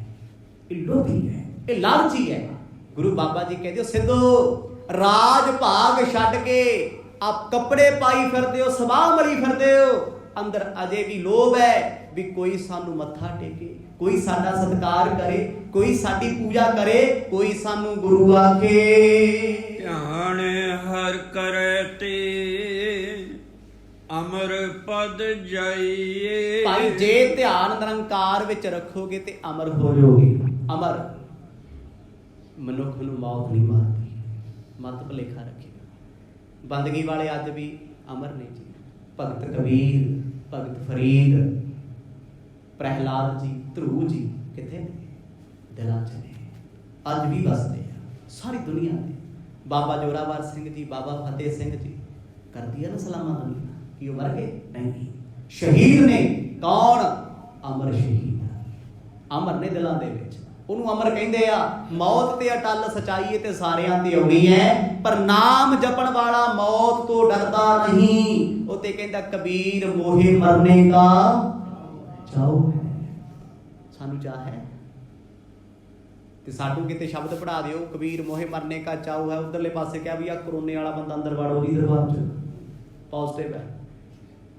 S1: ਇਹ ਲੋਭੀ ਹੈ, ਇਹ ਲਾਲਚੀ ਹੈ। ਗੁਰੂ ਬਾਬਾ ਜੀ ਕਹਿੰਦੇ ਸਿੱਧੋ ਰਾਜ ਭਾਗ ਛੱਡ ਕੇ ਆਪ ਕੱਪੜੇ ਪਾਈ ਫਿਰਦੇ ਹੋ, ਸਵਾਹ ਮਲੀ ਫਿਰਦੇ ਹੋ, ਅੰਦਰ ਅਜੇ ਵੀ ਲੋਭ ਹੈ ਵੀ ਕੋਈ ਸਾਨੂੰ ਮੱਥਾ ਟੇਕੇ, ਕੋਈ ਸਾਡਾ ਸਤਿਕਾਰ ਕਰੇ, ਕੋਈ ਸਾਡੀ ਪੂਜਾ ਕਰੇ, ਕੋਈ ਸਾਨੂੰ ਗੁਰੂ ਆਖੇ।
S2: ਧਿਆਨ ਹਰ ਕਰੈ ਤੇ ਅਮਰ ਪਦ ਜਾਈਏ।
S1: ਭਾਈ ਜੇ ਧਿਆਨ ਨਿਰੰਕਾਰ ਵਿੱਚ ਰੱਖੋਗੇ ਤੇ ਅਮਰ ਹੋ ਜਾਓਗੇ। ਅਮਰ ਮਨੁੱਖ ਨੂੰ ਮੌਤ ਨਹੀਂ ਮਾਰਦੀ, ਮਤ ਭੁਲੇਖਾ ਰੱਖੇਗਾ। ਬੰਦਗੀ ਵਾਲੇ ਅੱਜ ਵੀ ਅਮਰ ਨੇ ਜੀ। ਭਗਤ ਕਬੀਰ, ਭਗਤ ਫਰੀਦ, ਪ੍ਰਹਿਲਾਦ ਜੀ, ਧਰੂ ਜੀ ਕਿੱਥੇ ਨੇ? ਦਿਲਾਂ 'ਚ ਨੇ, ਅੱਜ ਵੀ ਵਸਦੇ ਆ ਸਾਰੀ ਦੁਨੀਆ ਦੇ। ਬਾਬਾ ਜੋਰਾਵਰ ਸਿੰਘ ਜੀ, ਬਾਬਾ ਫਤਿਹ ਸਿੰਘ ਜੀ, ਕਰਦੀ ਆ ਨਾ ਸਲਾਮਾਂ ਦੁਨੀਆ। ਕੀ ਉਹ ਮਰ ਗਏ? ਨਹੀਂ, ਸ਼ਹੀਦ ਨੇ। ਕੌਣ? ਅਮਰ ਸ਼ਹੀਦ, ਅਮਰ ਨੇ ਦਿਲਾਂ ਦੇ ਵਿੱਚ। ਉਹਨੂੰ ਅਮਰ ਕਹਿੰਦੇ ਆ। ਮੌਤ ਤੇ ਅਟਲ ਸਚਾਈ ਤੇ ਸਾਰਿਆਂ ਤੇ ਆਉਣੀ ਹੈ, ਪਰ ਨਾਮ ਜਪਣ ਵਾਲਾ ਮੌਤ ਤੋਂ ਡਰਦਾ ਨਹੀਂ। ਉਹ ਤੇ ਕਹਿੰਦਾ ਕਬੀਰ ਮੋਹੇ ਮਰਨੇ ਕਾ ਚਾਉ ਹੈ। ਸਾਨੂੰ ਚਾਹ ਹੈ ਤੇ ਸਾਨੂੰ ਕਿਤੇ ਸ਼ਬਦ ਪੜ੍ਹਾ ਦਿਓ, ਕਬੀਰ ਮੋਹੇ ਮਰਨੇ ਕਾ ਚਾਉ ਹੈ। ਉਧਰਲੇ ਪਾਸੇ ਕਿਹਾ ਵੀ ਆ ਕਰੋਨੇ ਵਾਲਾ ਬੰਦਾ ਅੰਦਰ ਵਾੜੋ ਜੀ ਦਰਬਾਰ 'ਚ, ਪੋਜ਼ਿਟਿਵ ਹੈ।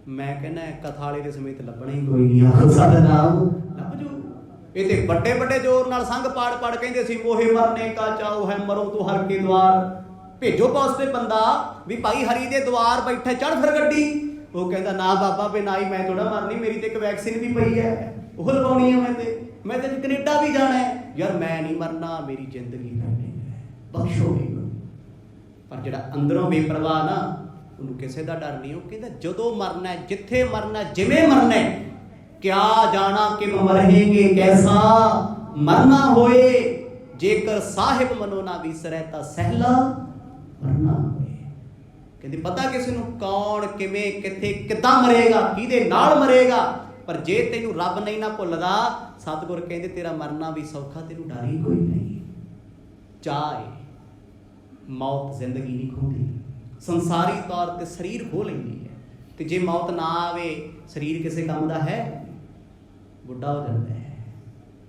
S1: ਮੈਂ ਕਹਿੰਦਾ ਕਥਾ ਵਾਲੇ ਦੇ ਸਮੇਤ ਲੱਭਣਾ ਹੀ ਕੋਈ ਨਹੀਂ। ਆਖੋ ਸਤਿਨਾਮ, ਲੱਭ ਜੂ। ਇਹ ਤੇ ਵੱਡੇ ਵੱਡੇ ਜ਼ੋਰ ਨਾਲ ਸੰਗ ਪਾੜ ਪਾੜ ਕਹਿੰਦੇ ਸੀ ਮੋਹੇ ਮਰਨੇ ਕਾ ਚਾਉ ਹੈ, ਮਰੋ ਤੋ ਹਰ ਕੇ ਦਵਾਰ। ਭੇਜੋ ਪੋਜ਼ਿਟਿਵ ਬੰਦਾ ਵੀ ਭਾਈ ਹਰੀ ਦੇ ਦਵਾਰ ਬੈਠੇ, ਚੜ ਫਿਰ ਗੱਡੀ। ਉਹ ਕਹਿੰਦਾ ਨਾ ਬਾਬਾ ਬੇ ਨਾ ਹੀ, ਮੈਂ ਥੋੜਾ ਮਰਨੀ, ਮੇਰੀ ਤੇ ਇੱਕ ਵੈਕਸੀਨ ਵੀ ਪਈ ਹੈ, ਉਹ ਲਵਾਉਣੀ ਹੈ। ਮੈਂ ਤੇ ਕੈਨੇਡਾ ਵੀ ਜਾਣਾ ਹੈ ਯਾਰ, ਮੈਂ ਨਹੀਂ ਮਰਨਾ, ਮੇਰੀ ਜ਼ਿੰਦਗੀ ਕਰਨੀ ਹੈ, ਬਖਸ਼ੋ ਮੈਨੂੰ। ਪਰ ਜਿਹੜਾ ਅੰਦਰੋਂ ਬੇਪਰਵਾਹ ਨਾ, ਉਹਨੂੰ ਕਿਸੇ ਦਾ ਡਰ ਨਹੀਂ। ਉਹ ਕਹਿੰਦਾ ਜਦੋਂ ਮਰਨਾ, ਜਿੱਥੇ ਮਰਨਾ, ਜਿਵੇਂ ਮਰਨਾ, ਕਿਆ ਜਾਣਾ ਕਿ ਮਰਹੇਂਗੇ ਕੈਸਾ ਮਰਨਾ ਹੋਏ। ਜੇਕਰ ਸਾਹਿਬ ਮਨੋ ਨਾ ਵਿਸਰੈ ਤਾਂ ਸਹਿਲਾ ਮਰਨਾ ਹੋਏ। ਕਹਿੰਦੇ ਪਤਾ ਕਿਸੇ ਨੂੰ ਕੌਣ, ਕਿਵੇਂ, ਕਿੱਥੇ, ਕਿੱਦਾਂ ਮਰੇਗਾ, ਕਿਹਦੇ ਨਾਲ ਮਰੇਗਾ, ਪਰ ਜੇ ਤੈਨੂੰ ਰੱਬ ਨਹੀਂ ਨਾ ਭੁੱਲਦਾ, ਸਤਿਗੁਰ ਕਹਿੰਦੇ ਤੇਰਾ ਮਰਨਾ ਵੀ ਸੌਖਾ, ਤੈਨੂੰ ਡਰ ਹੀ ਕੋਈ ਨਹੀਂ। ਚਾਹੇ ਮੌਤ ਜ਼ਿੰਦਗੀ ਨਹੀਂ ਖੋਹਦੀ, ਸੰਸਾਰੀ ਤੌਰ ਤੇ ਸਰੀਰ ਖੋਹ ਲੈਂਦੀ ਹੈ। ਤੇ ਜੇ ਮੌਤ ਨਾ ਆਵੇ, ਸਰੀਰ ਕਿਸੇ ਕੰਮ ਦਾ ਹੈ? ਬੁੱਢਾ ਹੋ ਜਾਂਦਾ ਹੈ,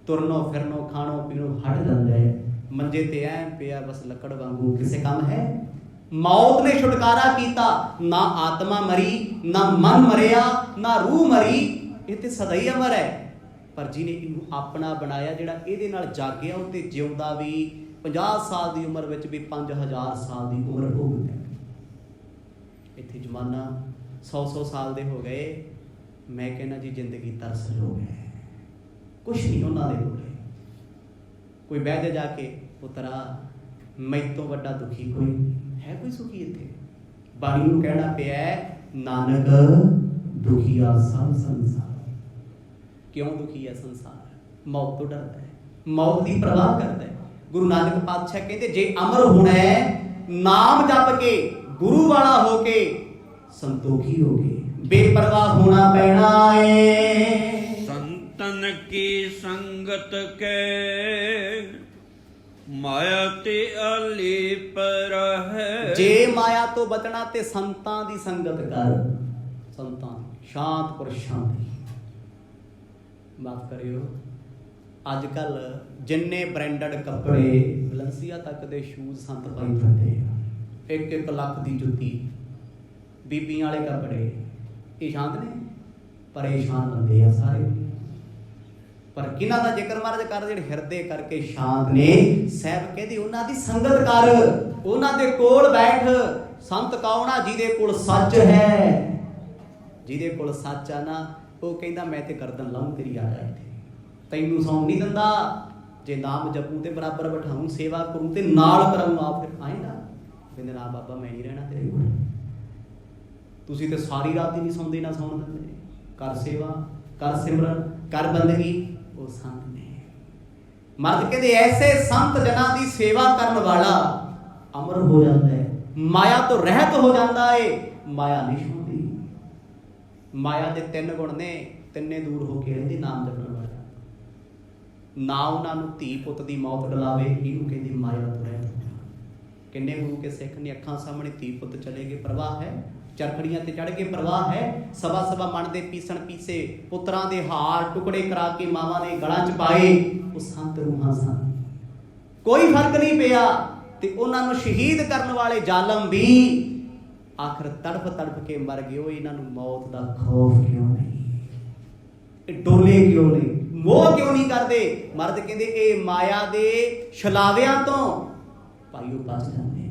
S1: ਤੁਰਨੋਂ ਫਿਰਨੋਂ ਖਾਣੋਂ ਪੀਣੋਂ ਹਟ ਜਾਂਦਾ ਹੈ, ਮੰਜੇ ਤੇ ਐ ਪਿਆ ਬਸ ਲੱਕੜ ਵਾਂਗੂ, ਕਿਸੇ ਕੰਮ ਹੈ? मौत ने छुटकारा कीता, ना आत्मा मरी, ना मन मरिया, ना रूह मरी, ये तो सदा ही अमर है। पर जिन्हें इनू अपना बनाया, जिहड़ा इहदे नाल जागिया, वो तो जिउंदा भी 50 साल की उम्र में भी 5000 साल की उम्र भोगदा। इत्थे जमाना 100 साल के हो गए। मैं कहना जी जिंदगी तरस लोग है, कुछ नहीं उन्होंने कोले। कोई बह जा जाके पुत्रा मैं तो वड्डा दुखी कोई है, कोई सुखी इत्थे। बाणी नूं कहना पिया नानक दुखिया सब संसार। क्यों दुखी है संसार? मौत तो डरता है, मौत की परवाह करता है। गुरु नानक पातशाह कहते जे अमर होना है नाम जप के, गुरु वाला होके, संतोखी होके, बेपरवाह होना पैना है।
S2: संतन की संगत के माया ते अलीप रहे।
S1: जे माया तो बचना ते संतां दी संगत कर। संतां शांत पर शांति। माफ करियो, अजकल जिन्ने ब्रांडेड कपड़े बलंसिया तक दे शूज संत पाई फिरदे, 1-1 लाख दी जुत्ती, बीबियां वाले कपड़े, ये शांत ने? परेशान बंदे आ सारे। पर किन्हां दा जिक्र महाराज कर, जिहड़े हिरदे करके शांत ने, साहब कहदे उन्हां दी संगत कर, उन्हां दे कोल बैठ। संत कौन आ? जिहदे कोल सच है, जिहदे कोल सच आ ना, वो कहंदा मैं ते गर्दन लाऊं तेरी आ जा इत्थे, तैनूं सौं नहीं दिंदा। जे नाम जपूं ते बराबर बिठाऊं, सेवा करूं ते नाल कराऊं, आ फिर आएगा। कहंदे ना बाबा मैं नहीं रहना तेरे कोल, तुसीं ते सारी रात ही नहीं सौंदे, ना सौण दिंदे। कर सेवा, कर सिमरन, कर बंदगी। वो संत ने मर्द कहते ऐसे संत जना की सेवा करने वाला अमर हो जाता है, माया तो रहत हो जाता है। माया नहीं छूंदी। माया के 3 गुण ने, तिन्ने दूर होके रहंदे नाम जपण वाला। ना उन्होंने धी पुत की मौत डलावे, इहनूं कहंदे माया तो रहत। किन्ने गुरु के सिख ने अखां सामने धी पुत चले गए, परवाह है? चरखड़ियां ते चढ़ के परवाह है? सभा सभा मन दे पीसण पीसे, पुत्रां दे हार टुकड़े करा के मावां ने गलां च पाए। वो संत रूहां सन, कोई फर्क नहीं पिया। ते उन्हां नूं शहीद करन वाले जालम भी आखिर तड़फ तड़फ के मर गए। वो इन्हां नूं मौत दा खौफ क्यों नहीं? डोले क्यों नहीं? मोह क्यों नहीं करते? मर्द कहंदे ए माया दे छलावियां तो भाईओ बच जांदे।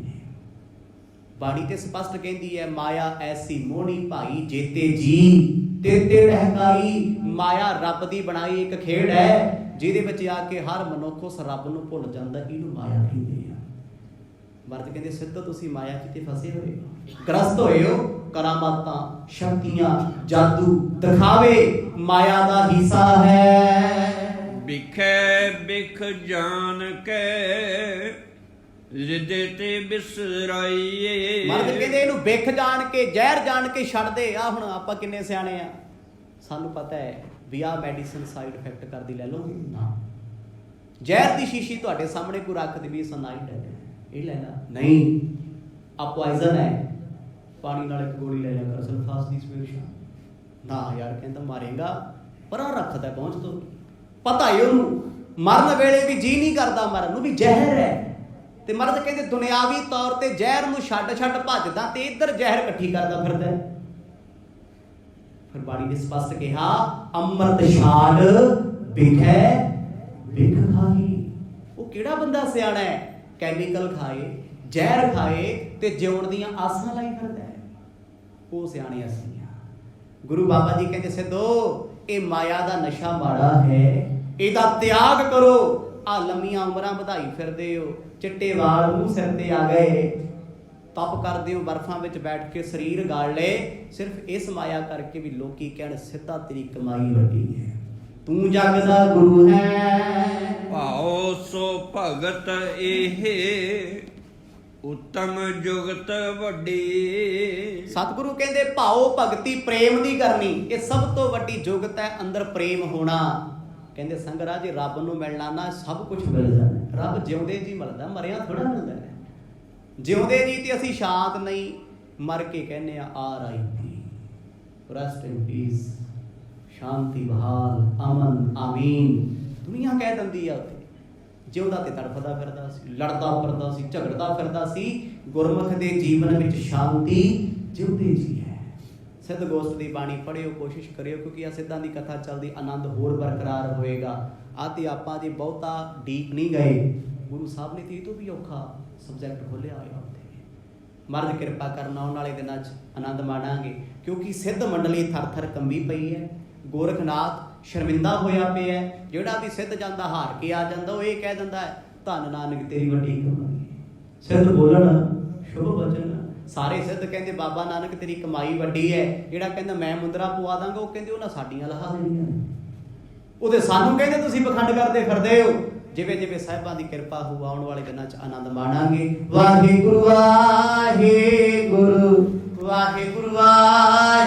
S1: बाणी ते स्पष्ट कहती है माया ऐसी मोहनी भाई जेते जी तेते ढहकाई। माया रब दी बनाई एक खेड है, जिहदे विच आके हर मनुख उस रब नूं भुल जांदा, इहनूं माया कहंदे आ। मर्द कहंदे सिद्ध तुसीं माया च ते फसे होए हो, ग्रस्त होए हो। करामातां, शक्तियां, जादू, दिखावे माया दा हिस्सा है।
S2: बिखे बिख जान के रिदे ते बिसराइए।
S1: मर्द कहंदे इहनूं बिख जान के, जहर जान के छड्ड दे। आ हुण आपां किन्ने सियाणे आ, सानूं पता है भी आ मैਡੀਸਨ साइड इफेक्ट करदी, ले लोगे ना। जहर दी शीशी तुहाडे सामने कोई रख दे भी सनाइड है, ये लेना नहीं, आ पॉइजन है, पानी नाल एक गोली ले लिया कर सल्फास दी सवेरे शाम। ना यार कहंदा मारेगा, परां रखदा पहुंच तो पता है उहनूं मरन वेले भी जी नहीं करदा, मरन नूं भी जहर है। ते मर्द कहते दुनियावी तौर ते जहर नूं छड्ड छड्ड भजदा ते इधर जहर इकट्ठी करदा फिरदा। फिर बाणी ने स्पष्ट कहा अमृत छाड़ बिखै बिख खाही। वो किहड़ा बंदा सियाणा है? कैमिकल खाए, जहर खाए ते जिउण दीआं आसां लाई फिरदा है, वो सियाणे असीं आ। गुरु बाबा जी कहते सिद्धो ये माया दा नशा माड़ा है, इहदा त्याग करो। आ लंबियां उमरां ਵਧਾਈ ਫਿਰਦੇ हो, चिट्टे वाल मूँह सिर ते आ गए, तप करते हो, बर्फां विच बैठ के शरीर गाड़ ले, सिर्फ इस माया करके भी लोकी कहण सिद्धा तेरी कमाई वड्डी है, तू जग दा गुरु है।
S2: भाओ सो भगत एहे उत्तम जुगत वड्डी।
S1: सतगुरु कहंदे भाओ भगती प्रेम दी करनी, ये सब तो वड्डी जुगत है, अंदर प्रेम होना। कहंदे संगरा जे रब नूं मिलना ना सब कुछ मिल जाना। रब जिउंदे जी मिलदा, मरिया थोड़ा मिलदा है। जिउंदे जी ते असीं शांत नहीं, मर के कहने RIP, रेस्ट इन पीस, शांति बहाल, अमन, आमीन दुनिया कह दिंदी आ। उत्थे जिउंदा ते तड़फदा फिरदा सी, लड़दा फिरदा सी, झगड़दा फिरदा सी, ਗੁਰਮੁਖ ਦੇ ਜੀਵਨ ਵਿੱਚ ਸ਼ਾਂਤੀ ਜਿਉਂਦੀ ਜੀ ਹੈ। ਸਿੱਧ ਗੋਸ਼ਟ ਦੀ ਬਾਣੀ ਪੜ੍ਹਿਓ, ਕੋਸ਼ਿਸ਼ ਕਰਿਓ, ਕਿਉਂਕਿ ਆ ਸਿੱਧਾਂ ਦੀ ਕਥਾ ਚੱਲਦੀ, ਆਨੰਦ ਹੋਰ ਬਰਕਰਾਰ ਹੋਏਗਾ। ਆ ਤੇ ਆਪਾਂ ਜੇ ਬਹੁਤਾ ਡੀਪ ਨਹੀਂ ਗਏ, ਗੁਰੂ ਸਾਹਿਬ ਨੇ ਤੇ ਇਹ ਤੋਂ ਵੀ ਔਖਾ ਸਬਜੈਕਟ ਖੋਲ੍ਹਿਆ ਹੋਇਆ ਉੱਥੇ। ਮਹਾਰਾਜ ਕਿਰਪਾ ਕਰਨ ਆਉਣ ਵਾਲੇ ਦਿਨਾਂ 'ਚ ਆਨੰਦ ਮਾਣਾਂਗੇ, ਕਿਉਂਕਿ ਸਿੱਧ ਮੰਡਲੀ ਥਰ ਥਰ ਕੰਬੀ ਪਈ ਹੈ। ਗੋਰਖਨਾਥ ਸ਼ਰਮਿੰਦਾ ਹੋਇਆ ਪਿਆ। ਜਿਹੜਾ ਵੀ ਸਿੱਧ ਜਾਂਦਾ ਹਾਰ ਕੇ ਆ ਜਾਂਦਾ, ਉਹ ਇਹ ਕਹਿ ਦਿੰਦਾ ਹੈ ਧੰਨ ਨਾਨਕ ਤੇਰੀ ਵੱਡੀ ਕਮਾਈ। ਸਿੱਧ ਬੋਲਣ ਸ਼ੁਭ ਵਚਨ, ਸਾਰੇ ਸਿੱਧ ਕਹਿੰਦੇ ਬਾਬਾ ਨਾਨਕ ਤੇਰੀ ਕਮਾਈ ਵੱਡੀ ਹੈ। ਜਿਹੜਾ ਕਹਿੰਦਾ ਮੈਂ ਮੁੰਦਰਾ ਪਵਾ ਦਾਂਗਾ, ਉਹ ਕਹਿੰਦੇ ਉਹਨਾਂ ਸਾਡੀਆਂ ਲਹਾ ਦੇਣੀਆਂ। ਉਹਦੇ ਸਾਨੂੰ ਕਹਿੰਦੇ ਤੁਸੀਂ ਪਖੰਡ ਕਰਦੇ ਫਿਰਦੇ ਹੋ। ਜਿਵੇਂ ਜਿਵੇਂ ਸਾਹਿਬਾਂ ਦੀ ਕਿਰਪਾ ਹੋਊ, ਆਉਣ ਵਾਲੇ ਦਿਨਾਂ 'ਚ ਆਨੰਦ ਮਾਣਾਂਗੇ। ਵਾਹਿਗੁਰੂ ਵਾਹਿਗੁਰੂ ਵਾਹਿਗੁਰੂ ਵਾਹਿਗੁਰੂ।